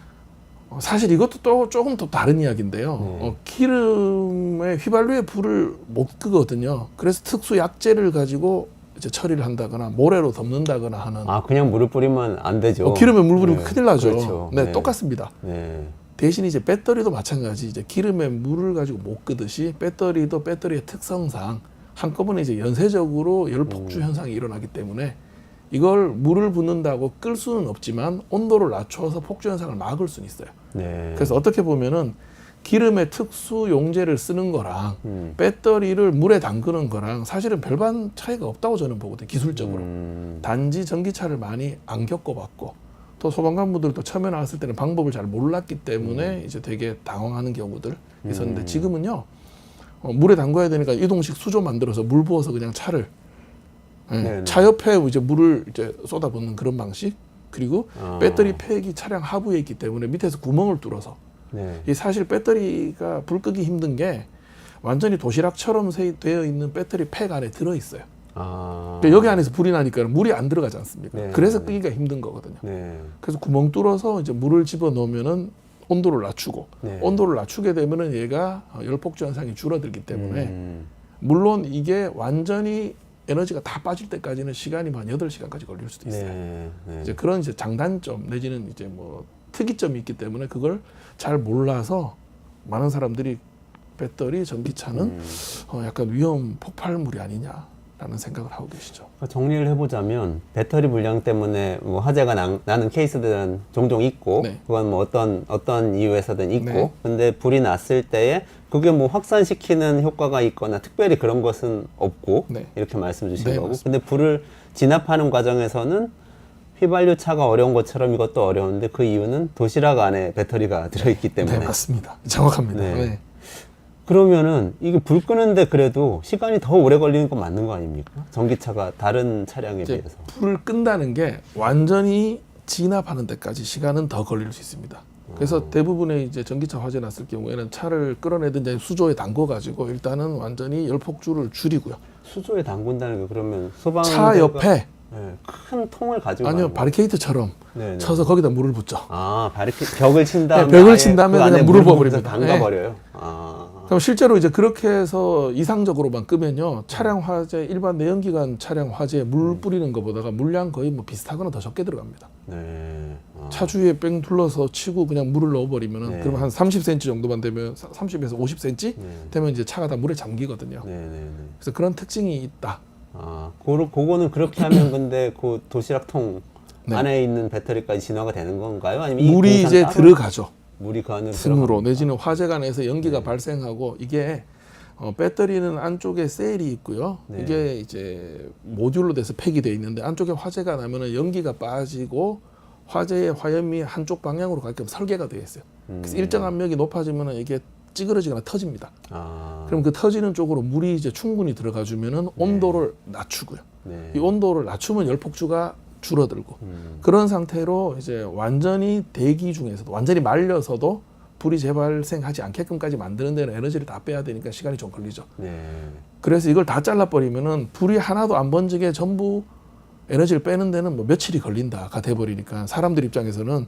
사실 이것도 또 조금 더 다른 이야기인데요. 기름의 휘발유에 불을 못 끄거든요. 그래서 특수 약재를 가지고 이제 처리를 한다거나 모래로 덮는다거나 하는. 그냥 물을 뿌리면 안 되죠. 기름에 물 뿌리면 네. 큰일 나죠. 그렇죠. 네, 똑같습니다. 네. 대신 이제 배터리도 마찬가지. 이제 기름에 물을 가지고 못 끄듯이 배터리도 배터리의 특성상 한꺼번에 이제 연쇄적으로 열 폭주 현상이 일어나기 때문에 이걸 물을 붓는다고 끌 수는 없지만 온도를 낮춰서 폭주 현상을 막을 수는 있어요. 네. 그래서 어떻게 보면은 기름의 특수 용제를 쓰는 거랑 배터리를 물에 담그는 거랑 사실은 별반 차이가 없다고 저는 보거든요. 기술적으로. 단지 전기차를 많이 안 겪어봤고 또 소방관분들도 처음에 나왔을 때는 방법을 잘 몰랐기 때문에 이제 되게 당황하는 경우들 있었는데 지금은요, 물에 담가야 되니까 이동식 수조 만들어서 물 부어서 그냥 차를 차 옆에 이제 물을 이제 쏟아붓는 그런 방식. 그리고 배터리 팩이 차량 하부에 있기 때문에 밑에서 구멍을 뚫어서 네. 이 사실 배터리가 불 끄기 힘든 게 완전히 도시락처럼 되어 있는 배터리 팩 안에 들어 있어요. 그러니까 여기 안에서 불이 나니까 물이 안 들어가지 않습니까? 네. 그래서 끄기가 힘든 거거든요. 네. 그래서 구멍 뚫어서 이제 물을 집어 넣으면은 온도를 낮추고 네. 온도를 낮추게 되면은 얘가 열폭주 현상이 줄어들기 때문에 물론 이게 완전히 에너지가 다 빠질 때까지는 시간이 한 8시간까지 걸릴 수도 있어요. 네. 네. 이제 그런 이제 장단점 내지는 이제 뭐 특이점이 있기 때문에 그걸 잘 몰라서 많은 사람들이 배터리 전기차는 약간 위험 폭발물이 아니냐라는 생각을 하고 계시죠. 정리를 해보자면 배터리 불량 때문에 뭐 화재가 나는 케이스들은 종종 있고 네. 그건 뭐 어떤 이유에서든 있고 네. 근데 불이 났을 때에 그게 뭐 확산시키는 효과가 있거나 특별히 그런 것은 없고 네. 이렇게 말씀 주신 네, 거고 맞습니다. 근데 불을 진압하는 과정에서는 휘발유 차가 어려운 것처럼 이것도 어려운데 그 이유는 도시락 안에 배터리가 들어있기 때문에 네, 맞습니다. 정확합니다. 네. 네. 그러면은 이게 불 끄는데 그래도 시간이 더 오래 걸리는 건 맞는 거 아닙니까? 전기차가 다른 차량에 이제 비해서. 불을 끈다는 게 완전히 진압하는 데까지 시간은 더 걸릴 수 있습니다. 그래서 대부분의 이제 전기차 화재 났을 경우에는 차를 끌어내든지 수조에 담궈 가지고 일단은 완전히 열폭주를 줄이고요. 수조에 담근다는 게 그러면 소방 차 옆에 네, 큰 통을 가지고 아니요 가는 거예요? 바리케이트처럼 네네. 쳐서 거기다 물을 붓죠. 아, 벽을 친 다음에 네, 벽을 아예 친 다음에 그 안에 그냥 물을 물을 부어버립니다. 담가버려요. 아, 그럼 실제로 이제 그렇게 해서 이상적으로만 끄면요 차량 화재 일반 내연기관 차량 화재에 물 뿌리는 것보다가 물량 거의 뭐 비슷하거나 더 적게 들어갑니다. 네. 아, 차 주위에 뺑 둘러서 치고 그냥 물을 넣어버리면은 네. 그러면 한 30cm 정도만 되면 30에서 50cm 네. 되면 이제 차가 다 물에 잠기거든요. 네네네. 그래서 그런 특징이 있다. 아, 그거는 그렇게 하면 근데 그 도시락통 네. 안에 있는 배터리까지 진화가 되는 건가요? 아니면 이 물이 공산 이제 따로 들어가죠. 물이 그 안으로 틈으로 들어갑니까? 내지는 화재가 내서 연기가 발생하고 이게 배터리는 안쪽에 셀이 있고요. 네. 이게 이제 모듈로 돼서 팩이 되어 있는데 안쪽에 화재가 나면은 연기가 빠지고 화재의 화염이 한쪽 방향으로 가게끔 설계가 되어 있어요. 그래서 일정 압력이 높아지면은 이게 찌그러지거나 터집니다. 아, 그럼 그 터지는 쪽으로 물이 이제 충분히 들어가 주면은 온도를 낮추고요. 네. 이 온도를 낮추면 열폭주가 줄어들고 그런 상태로 이제 완전히 대기 중에서도 완전히 말려서도 불이 재발생하지 않게끔까지 만드는 데는 에너지를 다 빼야 되니까 시간이 좀 걸리죠. 네. 그래서 이걸 다 잘라버리면은 불이 하나도 안 번지게 전부 에너지를 빼는 데는 뭐 며칠이 걸린다가 돼버리니까 사람들 입장에서는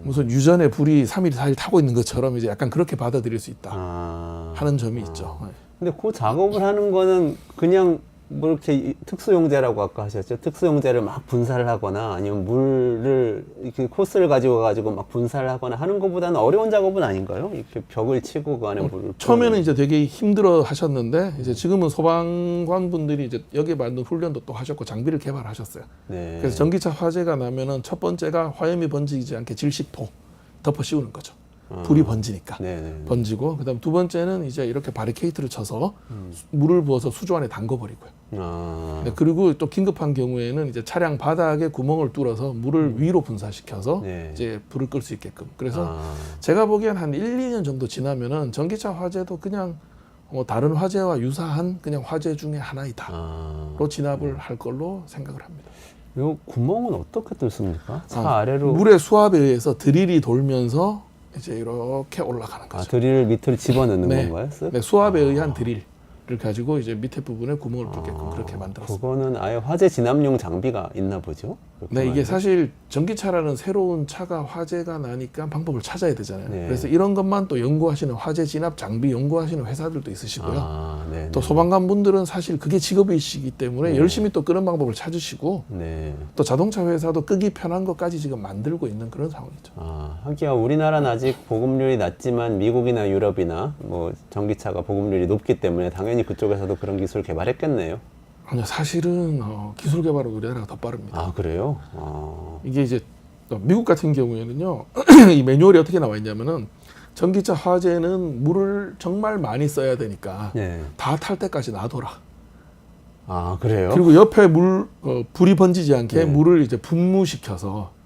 무슨 유전에 불이 3일, 4일 타고 있는 것처럼 이제 약간 그렇게 받아들일 수 있다 아, 하는 점이 있죠. 네. 근데 그 작업을 하는 거는 그냥 뭐 이렇게 특수용제라고 아까 하셨죠? 특수용제를 막 분사를 하거나 아니면 물을 이렇게 코스를 가지고 막 분사를 하거나 하는 것보다는 어려운 작업은 아닌가요? 이렇게 벽을 치고 그 안에 물을 처음에는 이제 되게 힘들어 하셨는데 이제 지금은 소방관 분들이 이제 여기에 맞는 훈련도 또 하셨고 장비를 개발하셨어요. 네. 그래서 전기차 화재가 나면은 첫 번째가 화염이 번지지 않게 질식포 덮어 씌우는 거죠. 불이 번지니까 네네. 번지고 그다음 두 번째는 이제 이렇게 바리케이트를 쳐서 물을 부어서 수조 안에 담궈버리고요. 아, 네, 그리고 또 긴급한 경우에는 이제 차량 바닥에 구멍을 뚫어서 물을 위로 분사시켜서 네. 이제 불을 끌 수 있게끔. 그래서 아, 제가 보기엔 한 1, 2년 정도 지나면은 전기차 화재도 그냥 다른 화재와 유사한 그냥 화재 중에 하나이다로 아. 진압을 할 걸로 생각을 합니다. 요 구멍은 어떻게 뚫습니까? 차 아, 아래로 물의 수압에 의해서 드릴이 돌면서 이제 이렇게 올라가는 아, 거죠. 드릴 밑으로 집어넣는 네. 건가요? 쓱? 네, 수압에 의한 드릴을 가지고 이제 밑에 부분에 구멍을 뚫게끔 그렇게 만들었습니다. 그거는 아예 화재 진압용 장비가 있나 보죠? 그렇게 네, 이게 말하면. 사실 전기차라는 새로운 차가 화재가 나니까 방법을 찾아야 되잖아요. 네. 그래서 이런 것만 또 연구하시는 화재 진압 장비 연구하시는 회사들도 있으시고요. 아, 네. 또 소방관 분들은 사실 그게 직업이시기 때문에 네. 열심히 또 끄는 방법을 찾으시고 네. 또 자동차 회사도 끄기 편한 것까지 지금 만들고 있는 그런 상황이죠. 아, 하기야 우리나라는 아직 보급률이 낮지만 미국이나 유럽이나 뭐 전기차가 보급률이 높기 때문에 당연히 그쪽에서도 그런 기술 개발했겠네요. 아니요, 사실은 기술 개발은 우리나라가 더 빠릅니다. 아, 그래요? 아, 이게 이제 미국 같은 경우에는요, 이 매뉴얼이 어떻게 나와 있냐면은 전기차 화재는 물을 정말 많이 써야 되니까 네. 다 탈 때까지 놔둬라. 아, 그래요? 그리고 옆에 불이 번지지 않게 네. 물을 이제 분무시켜서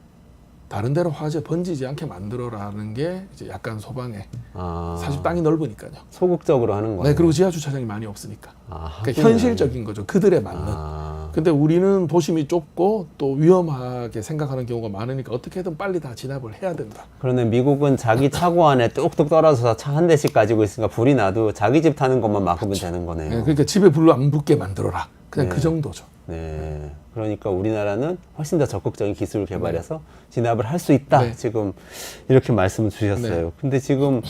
다른 데로 화재 번지지 않게 만들어라는 게 이제 약간 소방에 아, 사실 땅이 넓으니까요. 소극적으로 하는 거예요. 네, 그리고 지하 주차장이 많이 없으니까. 아, 그러니까 하기는- 현실적인 거죠. 그들에 맞는. 아, 근데 우리는 도심이 좁고 또 위험하게 생각하는 경우가 많으니까 어떻게든 빨리 다 진압을 해야 된다. 그런데 미국은 자기 차고 안에 뚝뚝 떨어져서 차 한 대씩 가지고 있으니까 불이 나도 자기 집 타는 것만 막으면 되는 거네요. 네, 그러니까 집에 불로 안 붙게 만들어라. 그냥 네. 그 정도죠. 네. 그러니까 우리나라는 훨씬 더 적극적인 기술을 개발해서 진압을 할 수 있다. 네. 지금 이렇게 말씀을 주셨어요. 네. 근데 지금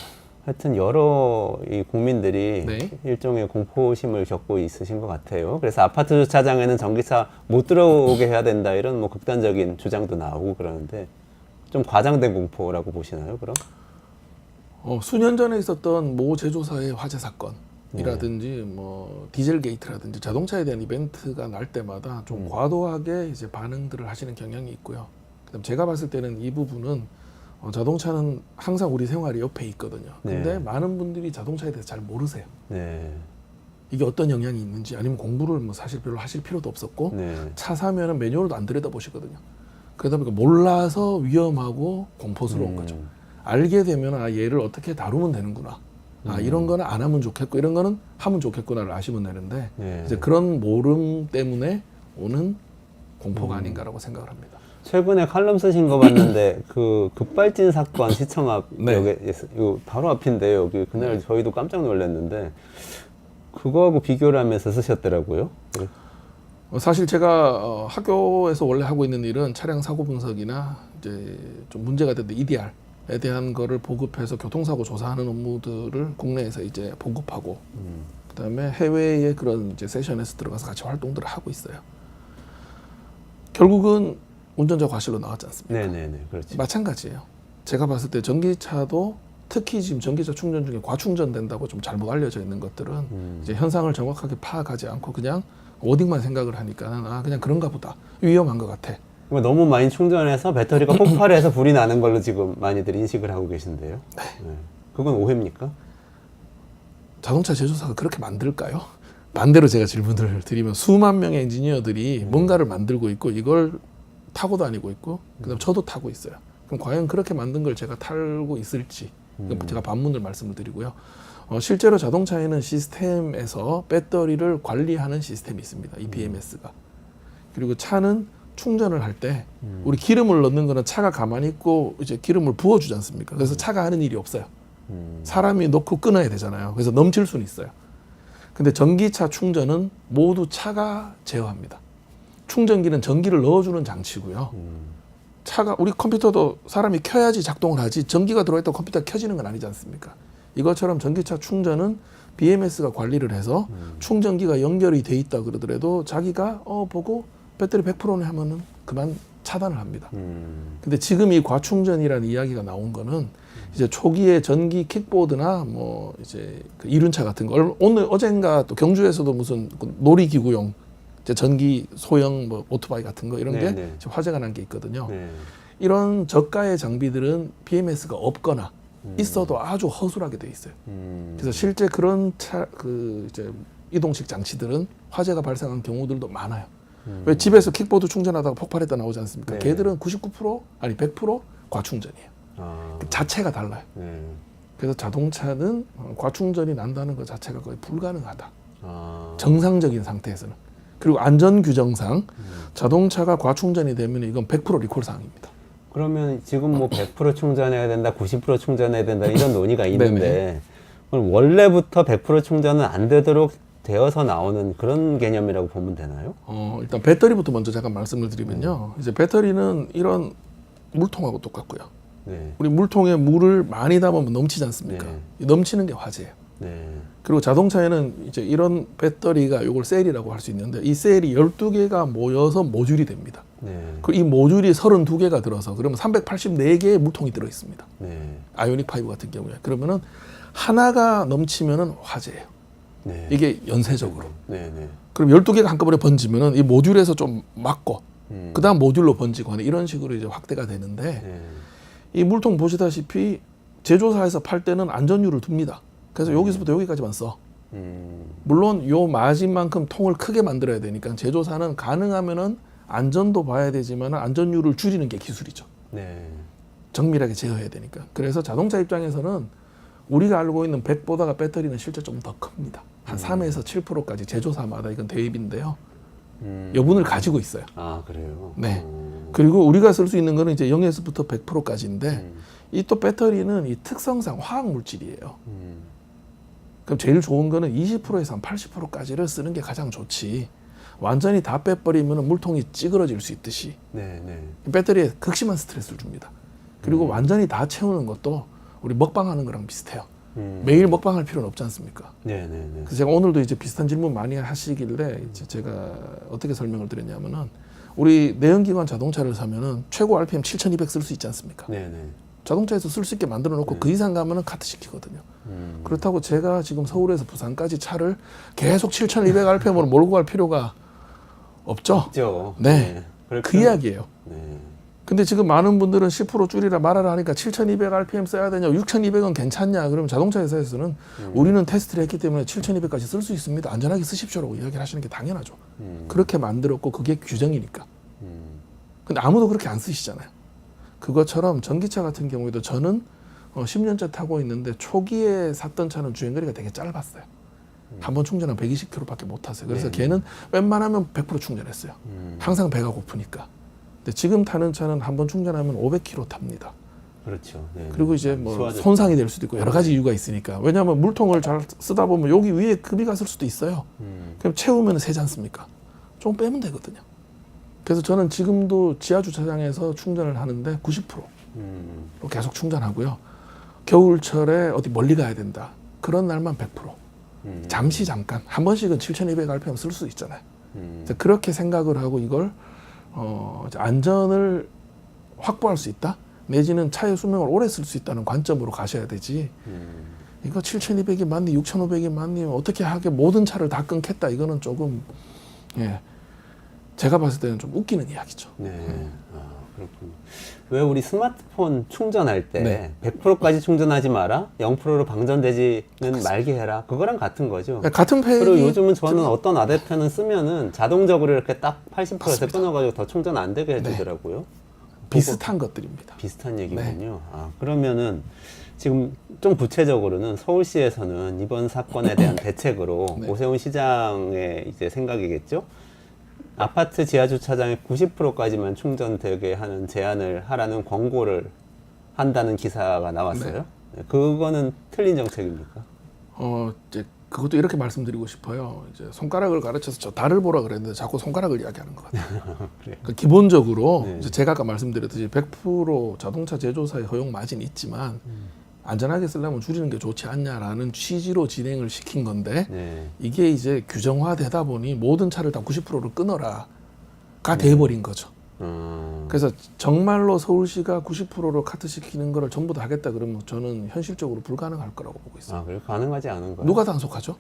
하여튼 여러 이 국민들이 네. 일종의 공포심을 겪고 있으신 것 같아요. 그래서 아파트 주차장에는 전기차 못 들어오게 해야 된다 이런 뭐 극단적인 주장도 나오고 그러는데 좀 과장된 공포라고 보시나요? 그럼? 수년 전에 있었던 모 제조사의 화재 사건이라든지 뭐 디젤 게이트라든지 자동차에 대한 이벤트가 날 때마다 좀 과도하게 이제 반응들을 하시는 경향이 있고요. 그다음 제가 봤을 때는 이 부분은 자동차는 항상 우리 생활이 옆에 있거든요. 근데 네. 많은 분들이 자동차에 대해서 잘 모르세요. 네. 이게 어떤 영향이 있는지 아니면 공부를 뭐 사실 별로 하실 필요도 없었고 네. 차 사면은 매뉴얼도 안 들여다 보시거든요. 그러다 보니까 몰라서 위험하고 공포스러운 거죠. 알게 되면 얘를 어떻게 다루면 되는구나. 이런 거는 안 하면 좋겠고 이런 거는 하면 좋겠구나를 아시면 되는데 네. 이제 그런 모름 때문에 오는 공포가 아닌가라고 생각을 합니다. 최근에 칼럼 쓰신 거 봤는데 그 급발진 사건 시청 앞 네. 여기 요 바로 앞인데 여기 그날 저희도 깜짝 놀랐는데 그거하고 비교를 하면서 쓰셨더라고요. 사실 제가 학교에서 원래 하고 있는 일은 차량 사고 분석이나 이제 좀 문제가 됐던 EDR에 대한 거를 보급해서 교통사고 조사하는 업무들을 국내에서 이제 보급하고 그다음에 해외의 그런 이제 세션에서 들어가서 같이 활동들을 하고 있어요. 결국은 운전자 과실로 나왔지 않습니까? 네네네, 그렇지. 마찬가지예요. 제가 봤을 때 전기차도 특히 지금 전기차 충전 중에 과충전된다고 좀 잘못 알려져 있는 것들은 이제 현상을 정확하게 파악하지 않고 그냥 워딩만 생각을 하니까 그냥 그런가 보다, 위험한 것 같아. 그러니까 너무 많이 충전해서 배터리가 폭발해서 불이 나는 걸로 지금 많이들 인식을 하고 계신데요. 네. 그건 오해입니까? 자동차 제조사가 그렇게 만들까요? 반대로 제가 질문을 드리면 수만 명의 엔지니어들이 뭔가를 만들고 있고 이걸 타고 다니고 있고 그다음 저도 타고 있어요. 그럼 과연 그렇게 만든 걸 제가 타고 있을지 제가 반문을 말씀을 드리고요. 실제로 자동차에는 시스템에서 배터리를 관리하는 시스템이 있습니다. 이 BMS가. 그리고 차는 충전을 할 때 우리 기름을 넣는 거는 차가 가만히 있고 이제 기름을 부어주지 않습니까? 그래서 차가 하는 일이 없어요. 사람이 넣고 끊어야 되잖아요. 그래서 넘칠 수는 있어요. 근데 전기차 충전은 모두 차가 제어합니다. 충전기는 전기를 넣어주는 장치고요. 차가, 우리 컴퓨터도 사람이 켜야지 작동을 하지 전기가 들어있다고 컴퓨터가 켜지는 건 아니지 않습니까? 이것처럼 전기차 충전은 BMS가 관리를 해서 충전기가 연결이 돼 있다 그러더라도 자기가 보고 배터리 100%네 하면은 그만 차단을 합니다. 근데 지금 이 과충전이라는 이야기가 나온 거는 이제 초기에 전기 킥보드나 뭐 이제 그 이륜차 같은 거, 오늘 어젠가 또 경주에서도 무슨 그 놀이기구용 이제 전기 소형 뭐 오토바이 같은 거 이런 게 지금 화제가 난 게 있거든요. 네. 이런 저가의 장비들은 BMS가 없거나 있어도 아주 허술하게 돼 있어요. 그래서 실제 그런 그 이제 이동식 장치들은 화재가 발생한 경우들도 많아요. 왜 집에서 킥보드 충전하다가 폭발했다 나오지 않습니까? 네. 걔들은 99% 아니 100% 과충전이에요. 아, 자체가 달라요. 네. 그래서 자동차는 과충전이 난다는 것 자체가 거의 불가능하다. 아, 정상적인 상태에서는. 그리고 안전 규정상 자동차가 과충전이 되면 이건 100% 리콜 사항입니다. 그러면 지금 뭐 100% 충전해야 된다, 90% 충전해야 된다 이런 논의가 있는데 그럼 원래부터 100% 충전은 안 되도록 되어서 나오는 그런 개념이라고 보면 되나요? 일단 배터리부터 먼저 잠깐 말씀을 드리면요. 이제 배터리는 이런 물통하고 똑같고요. 네. 우리 물통에 물을 많이 담으면 넘치지 않습니까? 네. 이 넘치는 게 화재예요. 네. 그리고 자동차에는 이제 이런 배터리가 이걸 셀이라고 할 수 있는데 이 셀이 12개가 모여서 모듈이 됩니다. 네. 그리고 이 모듈이 32개가 들어서 그러면 384개의 물통이 들어 있습니다. 네. 아이오닉 5 같은 경우에. 그러면은 하나가 넘치면은 화재예요. 네. 이게 연쇄적으로. 네. 네. 그럼 12개가 한꺼번에 번지면은 이 모듈에서 좀 막고 그다음 모듈로 번지고 하는 이런 식으로 이제 확대가 되는데 네. 이 물통 보시다시피 제조사에서 팔 때는 안전유를 둡니다. 그래서 여기서부터 여기까지만 써. 물론 요 마진만큼 통을 크게 만들어야 되니까 제조사는 가능하면은 안전도 봐야 되지만 안전유를 줄이는 게 기술이죠. 네. 정밀하게 제어해야 되니까. 그래서 자동차 입장에서는 우리가 알고 있는 100보다가 배터리는 실제 좀 더 큽니다. 한 3에서 7%까지 제조사마다 이건 대입인데요. 여분을 가지고 있어요. 아, 그래요? 네. 그리고 우리가 쓸 수 있는 거는 이제 0에서부터 100%까지인데 이 또 배터리는 이 특성상 화학 물질이에요. 그럼 제일 좋은 거는 20%에서 한 80%까지를 쓰는 게 가장 좋지. 완전히 다 빼버리면 물통이 찌그러질 수 있듯이 네. 네. 배터리에 극심한 스트레스를 줍니다. 그리고 완전히 다 채우는 것도 우리 먹방하는 거랑 비슷해요. 매일 먹방할 필요는 없지 않습니까? 네. 네. 네. 그래서 제가 오늘도 이제 비슷한 질문 많이 하시길래 이제 제가 어떻게 설명을 드렸냐면은 우리 내연기관 자동차를 사면은 최고 RPM 7,200 쓸 수 있지 않습니까? 네. 네. 자동차에서 쓸 수 있게 만들어 놓고 그 이상 가면은 카트 시키거든요. 그렇다고 제가 지금 서울에서 부산까지 차를 계속 7,200 RPM으로 몰고 갈 필요가 없죠. 없죠. 네. 그럴 그 필요는- 이야기예요. 네. 근데 지금 많은 분들은 10% 줄이라 말하라 하니까 7,200 RPM 써야 되냐, 6,200은 괜찮냐? 그러면 자동차 회사에서는 우리는 테스트를 했기 때문에 7,200까지 쓸 수 있습니다. 안전하게 쓰십시오라고 이야기를 하시는 게 당연하죠. 그렇게 만들었고 그게 규정이니까. 근데 아무도 그렇게 안 쓰시잖아요. 그것처럼 전기차 같은 경우에도 저는 10년째 타고 있는데 초기에 샀던 차는 주행거리가 되게 짧았어요. 한 번 충전하면 120km밖에 못 탔어요. 그래서 네. 걔는 웬만하면 100% 충전했어요. 항상 배가 고프니까. 근데 지금 타는 차는 한번 충전하면 500km 탑니다. 그렇죠. 네. 그리고 이제 뭐 수화제. 손상이 될 수도 있고 여러 가지 이유가 있으니까. 왜냐하면 물통을 잘 쓰다 보면 여기 위에 급이 갔을 수도 있어요. 그럼 채우면 새지 않습니까? 좀 빼면 되거든요. 그래서 저는 지금도 지하 주차장에서 충전을 하는데 90%로 계속 충전하고요. 겨울철에 어디 멀리 가야 된다. 그런 날만 100%. 잠시 잠깐 한 번씩은 7,200rpm 쓸 수 있잖아요. 그래서 그렇게 생각을 하고 이걸 이제 안전을 확보할 수 있다. 내지는 차의 수명을 오래 쓸 수 있다는 관점으로 가셔야 되지. 이거 7,200이 맞니, 6,500이 맞니, 어떻게 하게 모든 차를 다 끊겠다. 이거는 조금 예, 제가 봤을 때는 좀 웃기는 이야기죠. 네. 아, 그렇군요. 왜 우리 스마트폰 충전할 때 네. 100%까지 충전하지 마라, 0%로 방전되지는 말게 해라. 그거랑 같은 거죠. 같은 팩이 그리고 요즘은 저는 어떤 아댑터는 쓰면은 자동적으로 이렇게 딱 80%에서 맞습니다. 끊어가지고 더 충전 안 되게 해주더라고요. 비슷한 것들입니다. 비슷한 얘기군요. 아, 그러면은 지금 좀 구체적으로는 서울시에서는 이번 사건에 대한 대책으로 네. 오세훈 시장의 이제 생각이겠죠. 아파트 지하 주차장에 90%까지만 충전되게 하는 제한을 하라는 권고를 한다는 기사가 나왔어요. 네, 그거는 틀린 정책입니까? 이제 그것도 이렇게 말씀드리고 싶어요. 이제 손가락을 가르쳐서 저 달을 보라 그랬는데 자꾸 손가락을 이야기하는 것 같아요. 그래요. 그러니까 기본적으로 네. 이제 제가 아까 말씀드렸듯이 100% 자동차 제조사의 허용 마진이 있지만 안전하게 쓰려면 줄이는 게 좋지 않냐라는 취지로 진행을 시킨 건데 네. 이게 이제 규정화되다 보니 모든 차를 다 90%를 끊어라가 돼버린 거죠. 그래서 정말로 서울시가 90%로 카트시키는 거를 전부 다 하겠다 그러면 저는 현실적으로 불가능할 거라고 보고 있어요. 아, 그래 가능하지 않은 거예요? 누가 단속하죠?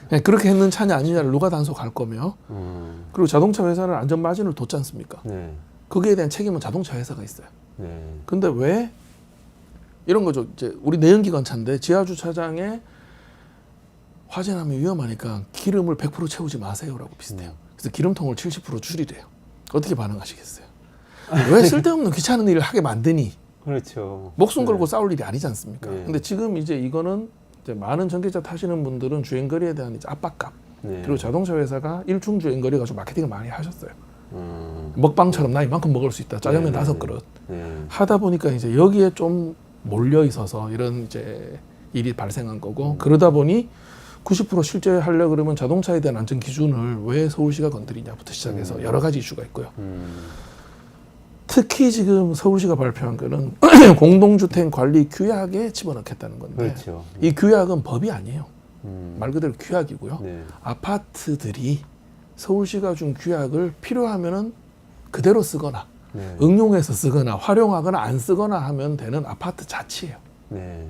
네, 그렇게 했는 차냐 아니냐를 누가 단속할 거며 그리고 자동차 회사는 안전 마진을 뒀지 않습니까? 네. 거기에 대한 책임은 자동차 회사가 있어요. 네. 근데 왜 이런 거죠. 이제 우리 내연기관 차인데 지하 주차장에 화재 나면 위험하니까 기름을 100% 채우지 마세요라고 비슷해요. 그래서 기름통을 70% 줄이래요. 어떻게 반응하시겠어요? 왜 쓸데없는 귀찮은 일을 하게 만드니? 그렇죠. 목숨 걸고 싸울 일이 아니지 않습니까? 네. 근데 지금 이제 이거는 이제 많은 전기차 타시는 분들은 주행거리에 대한 이제 압박감 네. 그리고 자동차 회사가 일중 주행거리 가지고 마케팅을 많이 하셨어요. 먹방처럼 나 이만큼 먹을 수 있다. 짜장면 네, 5그릇 네. 하다 보니까 이제 여기에 좀 몰려 있어서 이런 이제 일이 발생한 거고 그러다 보니 90% 실제 하려 그러면 자동차에 대한 안전 기준을 왜 서울시가 건드리냐부터 시작해서 여러 가지 이슈가 있고요. 특히 지금 서울시가 발표한 거는 공동주택 관리 규약에 집어넣겠다는 건데 그렇죠. 이 규약은 법이 아니에요. 말 그대로 규약이고요. 네. 아파트들이 서울시가 준 규약을 필요하면은 그대로 쓰거나 네. 응용해서 쓰거나 활용하거나 안 쓰거나 하면 되는 아파트 자체예요. 네.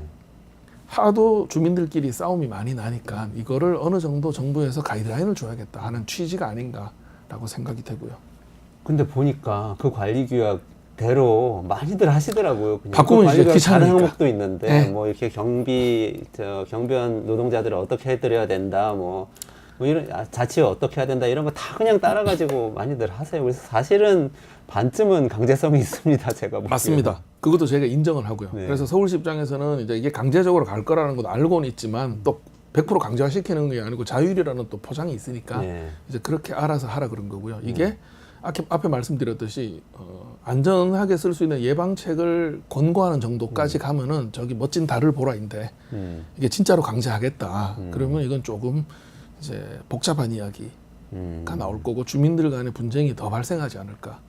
하도 주민들끼리 싸움이 많이 나니까 이거를 어느 정도 정부에서 가이드라인을 줘야겠다 하는 취지가 아닌가라고 생각이 되고요. 근데 보니까 그 관리 규약대로 많이들 하시더라고요. 그냥 바꾸면 그 이제 관리 규약 다른 귀찮으니까. 항목도 있는데 네. 뭐 이렇게 경비원 노동자들을 어떻게 해드려야 된다, 뭐 이런 자치회 어떻게 해야 된다 이런 거 다 그냥 따라가지고 많이들 하세요. 그래서 사실은 반쯤은 강제성이 있습니다. 제가 보기에는. 맞습니다. 그것도 제가 인정을 하고요. 네. 그래서 서울시 입장에서는 이제 이게 강제적으로 갈 거라는 것도 알고는 있지만 또 100% 강제화시키는 게 아니고 자율이라는 또 포장이 있으니까 네. 이제 그렇게 알아서 하라 그런 거고요. 이게 앞에 말씀드렸듯이 안전하게 쓸 수 있는 예방책을 권고하는 정도까지 가면은 저기 멋진 달을 보라인데 이게 진짜로 강제하겠다. 그러면 이건 조금 이제 복잡한 이야기가 나올 거고 주민들 간의 분쟁이 더 발생하지 않을까.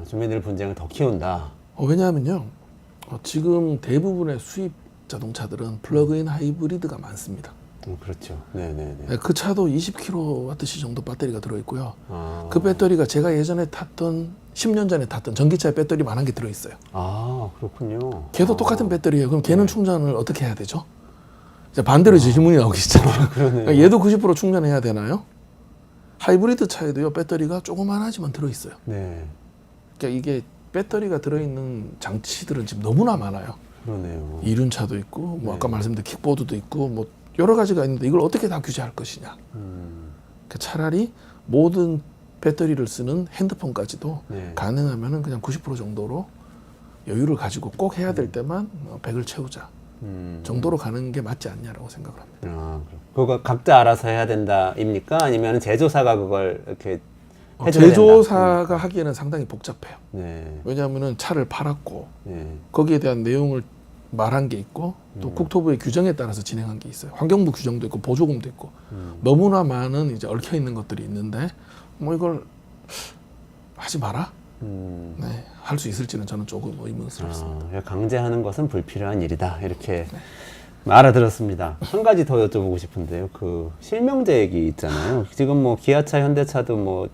주민들 분쟁을 더 키운다. 왜냐하면요, 지금 대부분의 수입 자동차들은 플러그인 하이브리드가 많습니다. 그렇죠. 네네네. 네, 그 차도 20kWh 정도 배터리가 들어있고요. 아, 그 배터리가 제가 예전에 탔던 10년 전에 탔던 전기차에 배터리만 한 개 들어있어요. 아, 그렇군요. 걔도 똑같은 배터리예요. 그럼 걔는 충전을 어떻게 해야 되죠? 이제 반대로 질문이 나오기 시작해요. 그러니까 얘도 90% 충전해야 되나요? 하이브리드 차에도요 배터리가 조그만하지만 들어있어요. 네. 그러니까 이게 배터리가 들어있는 장치들은 지금 너무나 많아요. 그러네요. 이륜차도 있고 뭐 네. 아까 말씀드린 킥보드도 있고 뭐 여러 가지가 있는데 이걸 어떻게 다 규제할 것이냐. 그러니까 차라리 모든 배터리를 쓰는 핸드폰까지도 네. 가능하면은 그냥 90% 정도로 여유를 가지고 꼭 해야 될 때만 100을 채우자 정도로 가는 게 맞지 않냐라고 생각을 합니다. 그거 각자 알아서 해야 된다입니까? 아니면 제조사가 그걸 이렇게 해줘야 된다. 제조사가 하기에는 상당히 복잡해요. 네. 왜냐하면은 차를 팔았고 네. 거기에 대한 내용을 말한 게 있고 또 국토부의 규정에 따라서 진행한 게 있어요. 환경부 규정도 있고 보조금도 있고 너무나 많은 이제 얽혀 있는 것들이 있는데 뭐 이걸 하지 마라. 네, 할 수 있을지는 저는 조금 의문스럽습니다. 강제하는 것은 불필요한 일이다. 이렇게 알아들었습니다. 한 가지 더 여쭤보고 싶은데요. 그 실명제 얘기 있잖아요. 지금 뭐 기아차, 현대차도 뭐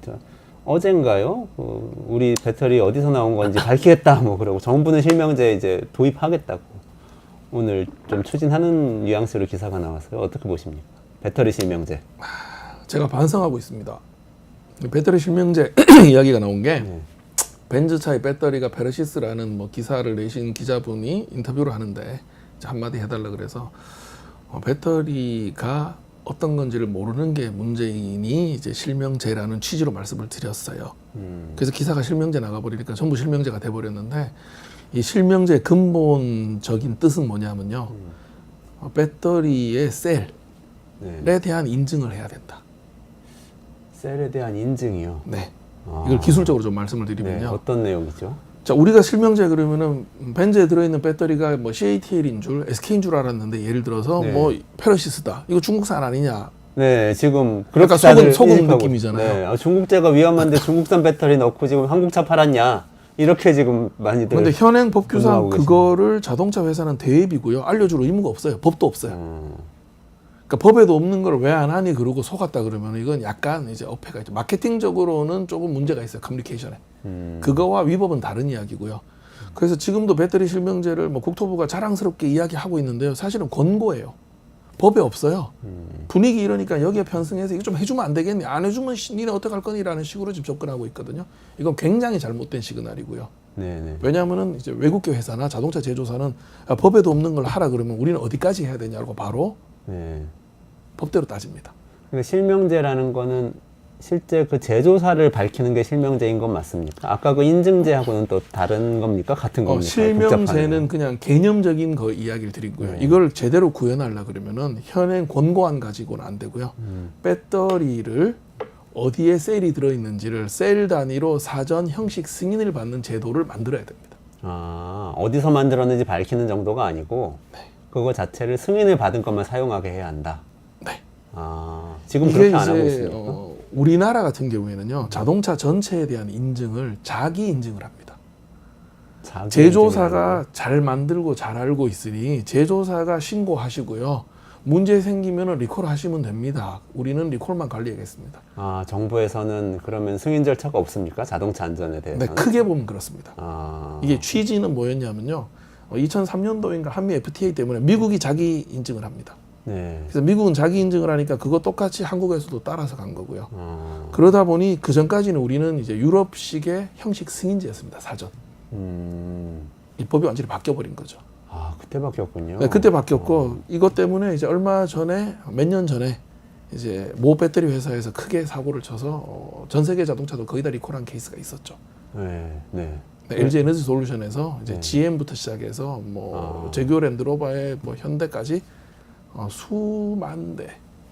어젠가요? 우리 배터리 어디서 나온 건지 밝히겠다. 뭐 그러고 정부는 실명제 이제 도입하겠다고 오늘 좀 추진하는 뉘앙스로 기사가 나왔어요. 어떻게 보십니까? 배터리 실명제. 제가 반성하고 있습니다. 배터리 실명제 이야기가 나온 게 벤츠차의 배터리가 페르시스라는 뭐 기사를 내신 기자분이 인터뷰를 하는데 한마디 해달라 그래서 배터리가 어떤 건지를 모르는 게 문제이니 이제 실명제라는 취지로 말씀을 드렸어요. 그래서 기사가 실명제 나가버리니까 전부 실명제가 돼버렸는데 이 실명제의 근본적인 뜻은 뭐냐면요. 배터리의 셀에 대한 인증을 해야 된다. 셀에 대한 인증이요? 네. 이걸 기술적으로 좀 말씀을 드리면요. 네, 어떤 내용이죠? 자, 우리가 실명제 그러면은 벤츠에 들어있는 배터리가 뭐 CATL인 줄, SK인 줄 알았는데 예를 들어서 네. 뭐 페르시스다. 이거 중국산 아니냐? 네, 지금 그러니까 다들 속은 인식하고 느낌이잖아요. 네, 중국제가 위험한데 중국산 배터리 넣고 지금 한국차 팔았냐? 이렇게 지금 많이들. 그런데 현행 법규상 분노하고 그거를 자동차 회사는 대입이고요. 알려줄 의무가 없어요. 법도 없어요. 그러니까 법에도 없는 걸 왜 안 하니 그러고 속았다 그러면 이건 약간 이제 어폐가 있죠. 마케팅적으로는 조금 문제가 있어요. 커뮤니케이션에. 그거와 위법은 다른 이야기고요. 그래서 지금도 배터리 실명제를 뭐 국토부가 자랑스럽게 이야기하고 있는데요. 사실은 권고예요. 법에 없어요. 분위기 이러니까 여기에 편승해서 이거 좀 해주면 안 되겠니? 안 해주면 니네 어떡할 거니라는 식으로 지금 접근하고 있거든요. 이건 굉장히 잘못된 시그널이고요. 네네. 왜냐하면은 이제 외국계 회사나 자동차 제조사는 법에도 없는 걸 하라 그러면 우리는 어디까지 해야 되냐고 바로 네. 법대로 따집니다. 그러니까 실명제라는 거는 실제 그 제조사를 밝히는 게 실명제인 건 맞습니까? 아까 그 인증제하고는 또 다른 겁니까? 같은 겁니까? 실명제는 복잡하네요. 그냥 개념적인 거 이야기를 드리고요. 이걸 제대로 구현하려 그러면은 현행 권고안 가지고는 안 되고요. 배터리를 어디에 셀이 들어있는지를 셀 단위로 사전 형식 승인을 받는 제도를 만들어야 됩니다. 아, 어디서 만들었는지 밝히는 정도가 아니고 그거 자체를 승인을 받은 것만 사용하게 해야 한다. 네. 아, 지금 이게 그렇게 안 하고 이제 있습니까? 우리나라 같은 경우에는요. 자동차 전체에 대한 인증을 자기 인증을 합니다. 자기 제조사가 잘 만들고 잘 알고 있으니 제조사가 신고하시고요. 문제 생기면 리콜 하시면 됩니다. 우리는 리콜만 관리하겠습니다. 아, 정부에서는 그러면 승인 절차가 없습니까? 자동차 안전에 네, 대해서는? 크게 보면 그렇습니다. 아, 이게 취지는 뭐였냐면요. 2003년도인가 한미 FTA 때문에 미국이 자기 인증을 합니다. 네. 그래서 미국은 자기 인증을 하니까 그거 똑같이 한국에서도 따라서 간 거고요. 아, 그러다 보니 그 전까지는 우리는 이제 유럽식의 형식 승인제였습니다. 사전. 이 법이 완전히 바뀌어버린 거죠. 아, 그때 바뀌었군요. 네, 그때 바뀌었고 이것 때문에 이제 얼마 전에 몇 년 전에 이제 모 배터리 회사에서 크게 사고를 쳐서 전 세계 자동차도 거의 다 리콜한 케이스가 있었죠. 네, 네. 네, LG 에너지 솔루션에서 이제 네. GM부터 시작해서 뭐 제규어 랜드로버에 뭐 현대까지 수만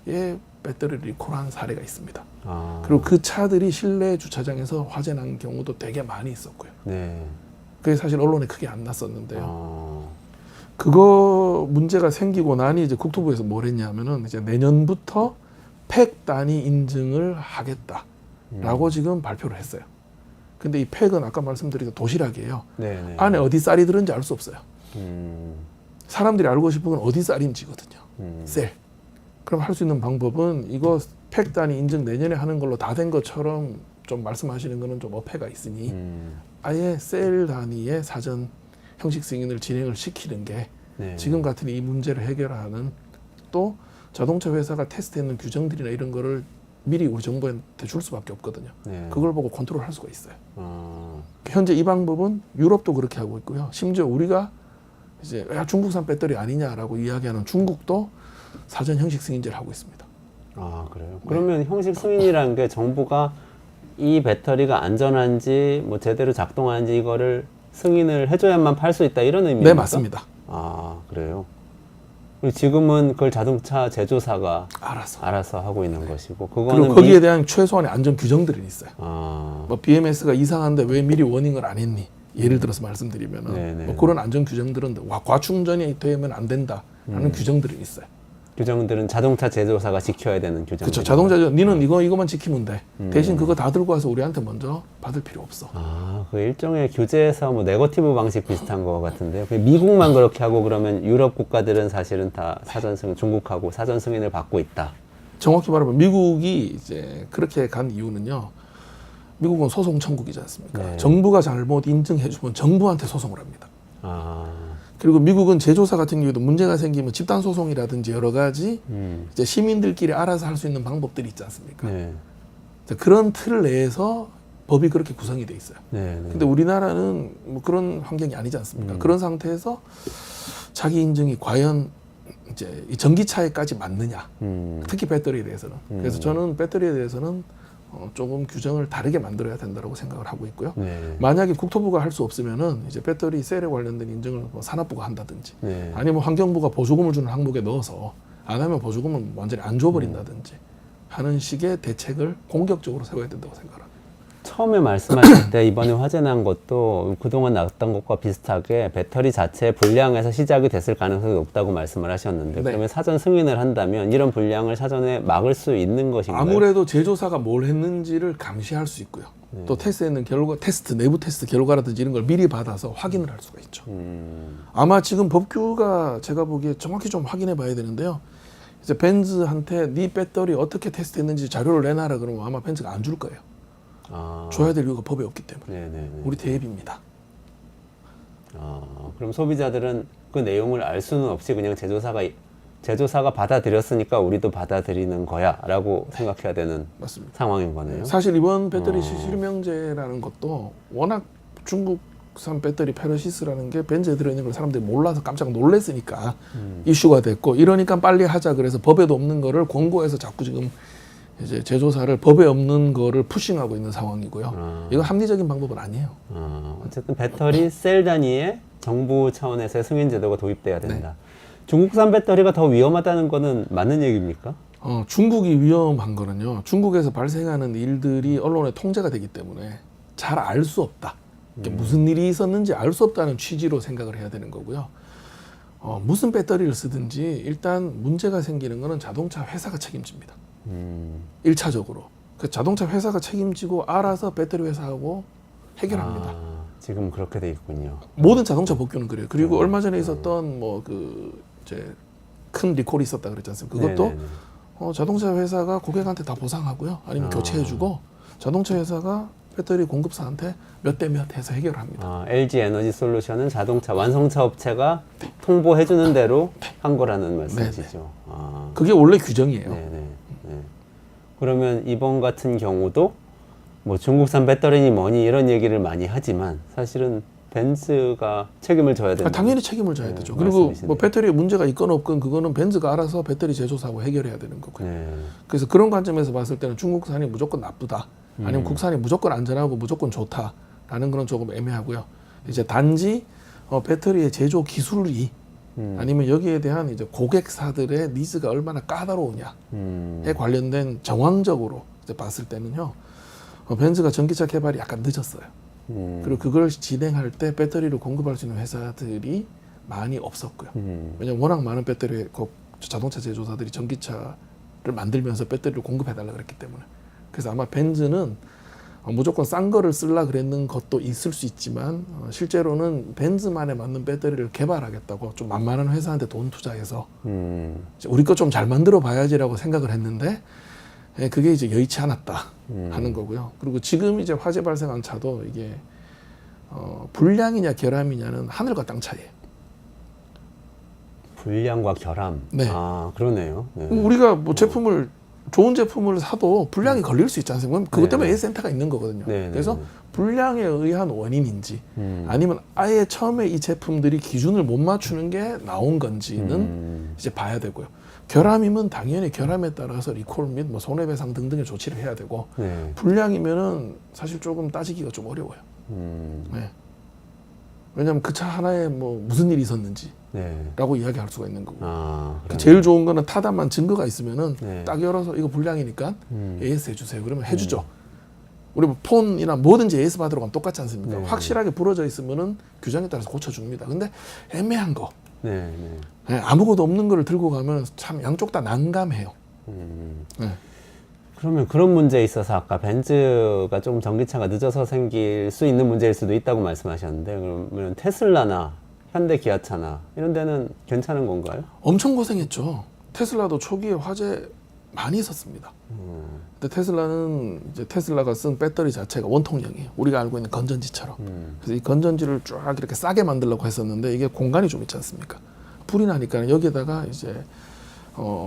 대의 배터리를 리콜한 사례가 있습니다. 아, 그리고 그 차들이 실내 주차장에서 화재 난 경우도 되게 많이 있었고요. 네. 그게 사실 언론에 크게 안 났었는데요. 아, 그거 문제가 생기고 나니 이제 국토부에서 뭘 했냐면은 이제 내년부터 팩 단위 인증을 하겠다라고 지금 발표를 했어요. 근데 이 팩은 아까 말씀드린 도시락이에요. 네, 네. 안에 어디 쌀이 들은지 알 수 없어요. 음, 사람들이 알고 싶은 건 어디 쌀인지거든요. 셀. 그럼 할 수 있는 방법은 이거 팩 단위 인증 내년에 하는 걸로 다 된 것처럼 좀 말씀하시는 거는 좀 어폐가 있으니 아예 셀 단위의 사전 형식 승인을 진행을 시키는 게 네. 지금 같은 이 문제를 해결하는 또 자동차 회사가 테스트했는 규정들이나 이런 거를 미리 우리 정부한테 줄 수밖에 없거든요. 네. 그걸 보고 컨트롤할 수가 있어요. 아, 현재 이 방법은 유럽도 그렇게 하고 있고요. 심지어 우리가 이제 야, 중국산 배터리 아니냐라고 이야기하는 중국도 사전 형식 승인제를 하고 있습니다. 아, 그래요? 그러면 형식 승인이라는 게 정부가 이 배터리가 안전한지 뭐 제대로 작동하는지 이거를 승인을 해줘야만 팔 수 있다 이런 의미입니까? 네, 맞습니다. 아, 그래요? 그리고 지금은 그걸 자동차 제조사가 알아서. 알아서 하고 있는 것이고 그리고 그거는 거기에 대한 최소한의 안전 규정들이 있어요. 아, 뭐 BMS가 이상한데 왜 미리 워닝을 안 했니? 예를 들어서 말씀드리면은 네네. 뭐 그런 안전 규정들은 과충전이 되면 안 된다라는 규정들이 있어요. 규정들은 자동차 제조사가 지켜야 되는 규정. 그렇죠. 자동차 니는 이거만 지키면 돼. 대신 그거 다 들고 와서 우리한테 먼저 받을 필요 없어. 아, 그 일종의 규제에서 뭐 네거티브 방식 비슷한 것 같은데요. 그 미국만 그렇게 하고 그러면 유럽 국가들은 사실은 다 사전 승인, 중국하고 사전 승인을 받고 있다. 정확히 말하면 미국이 이제 그렇게 간 이유는요. 미국은 소송 천국이지 않습니까? 네. 정부가 잘못 인증해주면 정부한테 소송을 합니다. 아, 그리고 미국은 제조사 같은 경우에도 문제가 생기면 집단 소송이라든지 여러 가지 이제 시민들끼리 알아서 할 수 있는 방법들이 있지 않습니까? 네, 그런 틀 내에서 법이 그렇게 구성이 돼 있어요. 네, 네. 근데 우리나라는 뭐 그런 환경이 아니지 않습니까? 그런 상태에서 자기 인증이 과연 이제 이 전기차에까지 맞느냐? 특히 배터리에 대해서는. 그래서 저는 배터리에 대해서는 조금 규정을 다르게 만들어야 된다고 생각을 하고 있고요. 네, 만약에 국토부가 할 수 없으면은 이제 배터리 셀에 관련된 인증을 뭐 산업부가 한다든지, 네. 아니면 환경부가 보조금을 주는 항목에 넣어서 안 하면 보조금을 완전히 안 줘버린다든지 하는 식의 대책을 공격적으로 세워야 된다고 생각합니다. 처음에 말씀하실 때 이번에 화재 난 것도 그동안 나왔던 것과 비슷하게 배터리 자체의 불량에서 시작이 됐을 가능성이 높다고 말씀을 하셨는데 네. 그러면 사전 승인을 한다면 이런 불량을 사전에 막을 수 있는 것인가요? 아무래도 제조사가 뭘 했는지를 감시할 수 있고요. 또 테스트했는 결과, 내부 테스트 결과라든지 이런 걸 미리 받아서 확인을 할 수가 있죠. 아마 지금 법규가 제가 보기에 정확히 좀 확인해 봐야 되는데요. 이제 벤츠한테 네 배터리 어떻게 테스트했는지 자료를 내놔라 그러면 아마 벤츠가 안 줄 거예요. 아, 줘야 될 이유가 법에 없기 때문에. 네네. 우리 대입입니다. 아, 그럼 소비자들은 그 내용을 알 수는 없이 그냥 제조사가 받아들였으니까 우리도 받아들이는 거야라고 생각해야 되는 맞습니다. 상황인 거네요. 사실 이번 배터리 실명제라는 것도 워낙 중국산 배터리 페르시스라는 게 벤츠에 들어있는 걸 사람들이 몰라서 깜짝 놀랐으니까 이슈가 됐고, 이러니까 빨리 하자 그래서 법에도 없는 거를 권고해서 자꾸 지금 이제 제조사를 법에 없는 거를 푸싱하고 있는 상황이고요. 이건 합리적인 방법은 아니에요. 어쨌든 배터리 셀 단위의 정부 차원에서의 승인 제도가 도입돼야 된다. 중국산 배터리가 더 위험하다는 거는 맞는 얘기입니까? 중국이 위험한 거는요. 중국에서 발생하는 일들이 언론에 통제가 되기 때문에 잘 알 수 없다. 이게 무슨 일이 있었는지 알 수 없다는 취지로 생각을 해야 되는 거고요. 무슨 배터리를 쓰든지 일단 문제가 생기는 거는 자동차 회사가 책임집니다. 1차적으로. 그 자동차 회사가 책임지고 알아서 배터리 회사하고 해결합니다. 아, 지금 그렇게 돼 있군요. 모든 자동차 법규는 그래요. 그리고 얼마 전에 있었던 뭐 그 이제 큰 리콜이 있었다 그랬지 않습니까? 그것도 네네네. 자동차 회사가 고객한테 다 보상하고요. 아니면 교체해주고 자동차 회사가 배터리 공급사한테 몇 대 몇 해서 해결합니다. LG 에너지 솔루션은 자동차 완성차 업체가 통보해주는 대로 한 거라는 말씀이시죠. 아, 그게 원래 규정이에요. 네네. 네. 그러면 이번 같은 경우도 뭐 중국산 배터리니 뭐니 이런 얘기를 많이 하지만 사실은 벤츠가 책임을 져야 된다. 당연히 책임을 져야 되죠. 그리고 말씀이시네요. 뭐 배터리에 문제가 있건 없건 그거는 벤츠가 알아서 배터리 제조사하고 해결해야 되는 거고요. 네. 그래서 그런 관점에서 봤을 때는 중국산이 무조건 나쁘다. 아니면 국산이 무조건 안전하고 무조건 좋다라는 건 조금 애매하고요. 이제 단지 배터리의 제조 기술이 아니면 여기에 대한 이제 고객사들의 니즈가 얼마나 까다로우냐에 관련된 정황적으로 이제 봤을 때는요. 벤츠가 전기차 개발이 약간 늦었어요. 그리고 그걸 진행할 때 배터리를 공급할 수 있는 회사들이 많이 없었고요. 왜냐하면 워낙 많은 배터리 자동차 제조사들이 전기차를 만들면서 배터리를 공급해달라 그랬기 때문에. 그래서 아마 벤츠는 무조건 싼 거를 쓰려 그랬는 것도 있을 수 있지만 실제로는 벤츠만에 맞는 배터리를 개발하겠다고 좀 만만한 회사한테 돈 투자해서 우리 거 좀 잘 만들어 봐야지라고 생각을 했는데 그게 이제 여의치 않았다 하는 거고요. 그리고 지금 이제 화재 발생한 차도 이게 불량이냐 결함이냐는 하늘과 땅 차이예요. 불량과 결함. 네. 아, 그러네요. 네. 우리가 뭐 좋은 제품을 사도 불량이 걸릴 수 있지 않습니까? 그것 때문에 네. A센터가 있는 거거든요. 네, 그래서 네. 불량에 의한 원인인지 아니면 아예 처음에 이 제품들이 기준을 못 맞추는 게 나온 건지는 이제 봐야 되고요. 결함이면 당연히 결함에 따라서 리콜 및 뭐 손해배상 등등의 조치를 해야 되고 네. 불량이면은 사실 조금 따지기가 좀 어려워요. 네. 왜냐하면 그 차 하나에 뭐 무슨 일이 있었는지 네. 라고 이야기할 수가 있는 거고. 아, 그래요? 제일 좋은 거는 타다만 증거가 있으면은 네. 딱 열어서 이거 불량이니까 AS 해주세요. 그러면 해주죠. 우리 뭐 폰이나 뭐든지 AS 받으러 가면 똑같지 않습니까? 네. 확실하게 부러져 있으면은 규정에 따라서 고쳐줍니다. 근데 애매한 거, 네, 네. 아무것도 없는 거를 들고 가면 참 양쪽 다 난감해요. 네. 그러면 그런 문제에 있어서 아까 벤츠가 좀 전기차가 늦어서 생길 수 있는 문제일 수도 있다고 말씀하셨는데, 그러면 테슬라나 현대 기아차나 이런 데는 괜찮은 건가요? 엄청 고생했죠. 테슬라도 초기에 화재 많이 있었습니다. 근데 테슬라는 이제 테슬라가 쓴 배터리 자체가 원통형이에요. 우리가 알고 있는 건전지처럼. 그래서 이 건전지를 쫙 이렇게 싸게 만들려고 했었는데 이게 공간이 좀 있지 않습니까? 불이 나니까 여기에다가 이제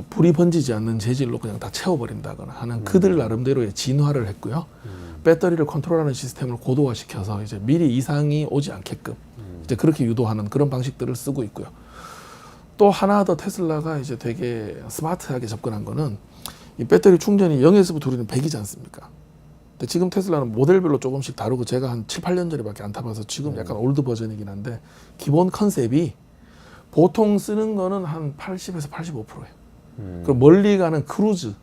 불이 번지지 않는 재질로 그냥 다 채워버린다거나 하는 그들 나름대로의 진화를 했고요. 배터리를 컨트롤하는 시스템을 고도화시켜서 이제 미리 이상이 오지 않게끔 이제 그렇게 유도하는 그런 방식들을 쓰고 있고요. 또 하나 더 테슬라가 이제 되게 스마트하게 접근한 거는 이 배터리 충전이 0에서부터 우리는 100이지 않습니까? 근데 지금 테슬라는 모델별로 조금씩 다르고 제가 한 7, 8년 전에밖에 안 타봐서 지금 약간 올드 버전이긴 한데 기본 컨셉이 보통 쓰는 거는 한 80에서 85%예요. 그리고 멀리 가는 크루즈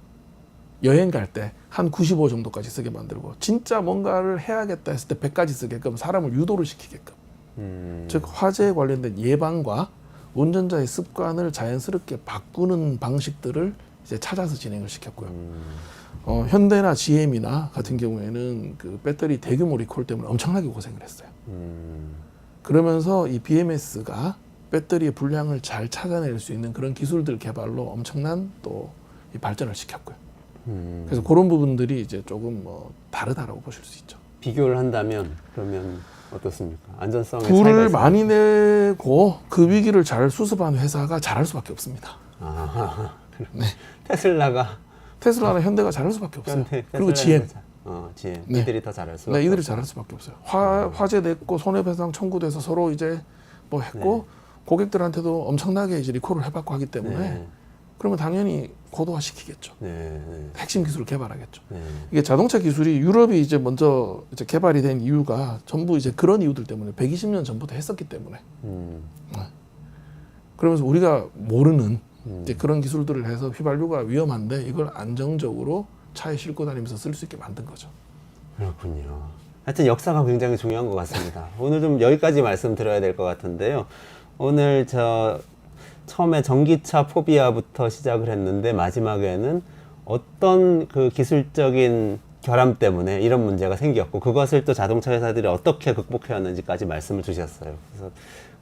여행 갈 때 한 95 정도까지 쓰게 만들고 진짜 뭔가를 해야겠다 했을 때 100까지 쓰게끔 사람을 유도를 시키게끔 즉 화재에 관련된 예방과 운전자의 습관을 자연스럽게 바꾸는 방식들을 이제 찾아서 진행을 시켰고요. 현대나 GM이나 같은 경우에는 그 배터리 대규모 리콜 때문에 엄청나게 고생을 했어요. 그러면서 이 BMS가 배터리의 불량을 잘 찾아낼 수 있는 그런 기술들 개발로 엄청난 또 이 발전을 시켰고요. 그래서 그런 부분들이 이제 조금 뭐 다르다라고 보실 수 있죠. 비교를 한다면 그러면 어떻습니까? 안전성에 불을 차이가 있습니까? 많이 내고 그 위기를 잘 수습한 회사가 잘할 수밖에 없습니다. 아, 네. 테슬라가 테슬라나 현대가 잘할 수밖에 없어요. 현대, 그리고 테슬라는 GM. GM. 네. 이들이 더 잘할 수밖에 네, 이들이 없다. 잘할 수밖에 없어요. 화재 냈고 손해배상 청구돼서 서로 이제 뭐 했고 고객들한테도 엄청나게 이제 리콜을 해받고 하기 때문에 네. 그러면 당연히 고도화 시키겠죠. 네, 네, 핵심 기술을 개발하겠죠. 네. 이게 자동차 기술이 유럽이 이제 먼저 이제 개발이 된 이유가 전부 이제 그런 이유들 때문에 120년 전부터 했었기 때문에. 그러면서 우리가 모르는 이제 그런 기술들을 해서 휘발유가 위험한데 이걸 안정적으로 차에 싣고 다니면서 쓸 수 있게 만든 거죠. 그렇군요. 하여튼 역사가 굉장히 중요한 것 같습니다. 오늘 좀 여기까지 말씀드려야 될 것 같은데요. 오늘 처음에 전기차 포비아부터 시작을 했는데 마지막에는 어떤 그 기술적인 결함 때문에 이런 문제가 생겼고 그것을 또 자동차 회사들이 어떻게 극복해왔는지까지 말씀을 주셨어요. 그래서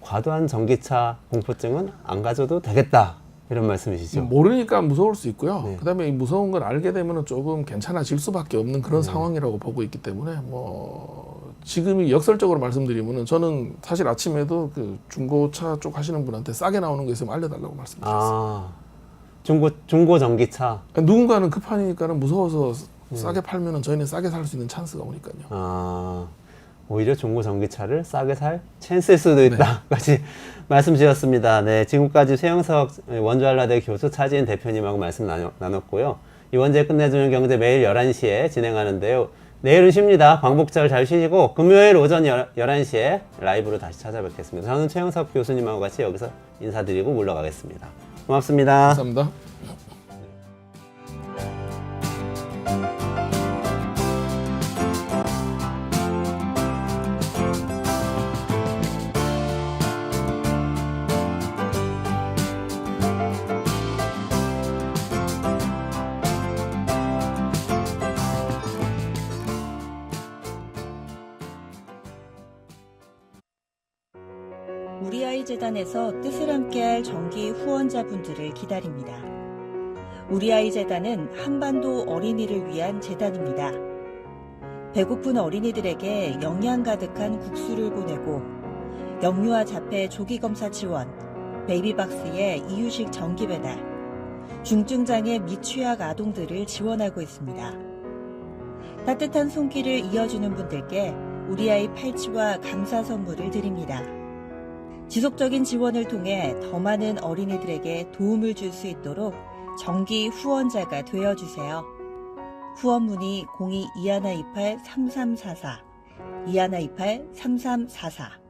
과도한 전기차 공포증은 안 가져도 되겠다 이런 말씀이시죠? 모르니까 무서울 수 있고요. 네. 그다음에 이 무서운 걸 알게 되면 조금 괜찮아질 수밖에 없는 그런 상황이라고 보고 있기 때문에 뭐 지금이 역설적으로 말씀드리면은 저는 사실 아침에도 그 중고차 쪽 하시는 분한테 싸게 나오는 거 있으면 알려달라고 말씀드렸어요. 아, 중고 전기차. 누군가는 급하니까는 무서워서 싸게 팔면은 저희는 싸게 살 수 있는 찬스가 오니까요. 아, 오히려 중고 전기차를 싸게 살 찬스일 수도 있다까지 말씀 주셨습니다. 네, 지금까지 최영석 원주한라대 교수 차지인 대표님하고 말씀 나눴고요. 이원재 끝내주는 경제 매일 11시에 진행하는데요. 내일은 쉽니다. 광복절 잘 쉬시고 금요일 오전 11시에 라이브로 다시 찾아뵙겠습니다. 저는 최영석 교수님하고 같이 여기서 인사드리고 물러가겠습니다. 고맙습니다. 감사합니다. 우리 아이 재단에서 뜻을 함께할 정기 후원자분들을 기다립니다. 우리 아이 재단은 한반도 어린이를 위한 재단입니다. 배고픈 어린이들에게 영양 가득한 국수를 보내고 영유아 자폐 조기 검사 지원, 베이비박스의 이유식 정기 배달, 중증장애 미취학 아동들을 지원하고 있습니다. 따뜻한 손길을 이어주는 분들께 우리 아이 팔찌와 감사 선물을 드립니다. 지속적인 지원을 통해 더 많은 어린이들에게 도움을 줄 수 있도록 정기 후원자가 되어주세요. 후원 문의 02-2128-3344, 2128-3344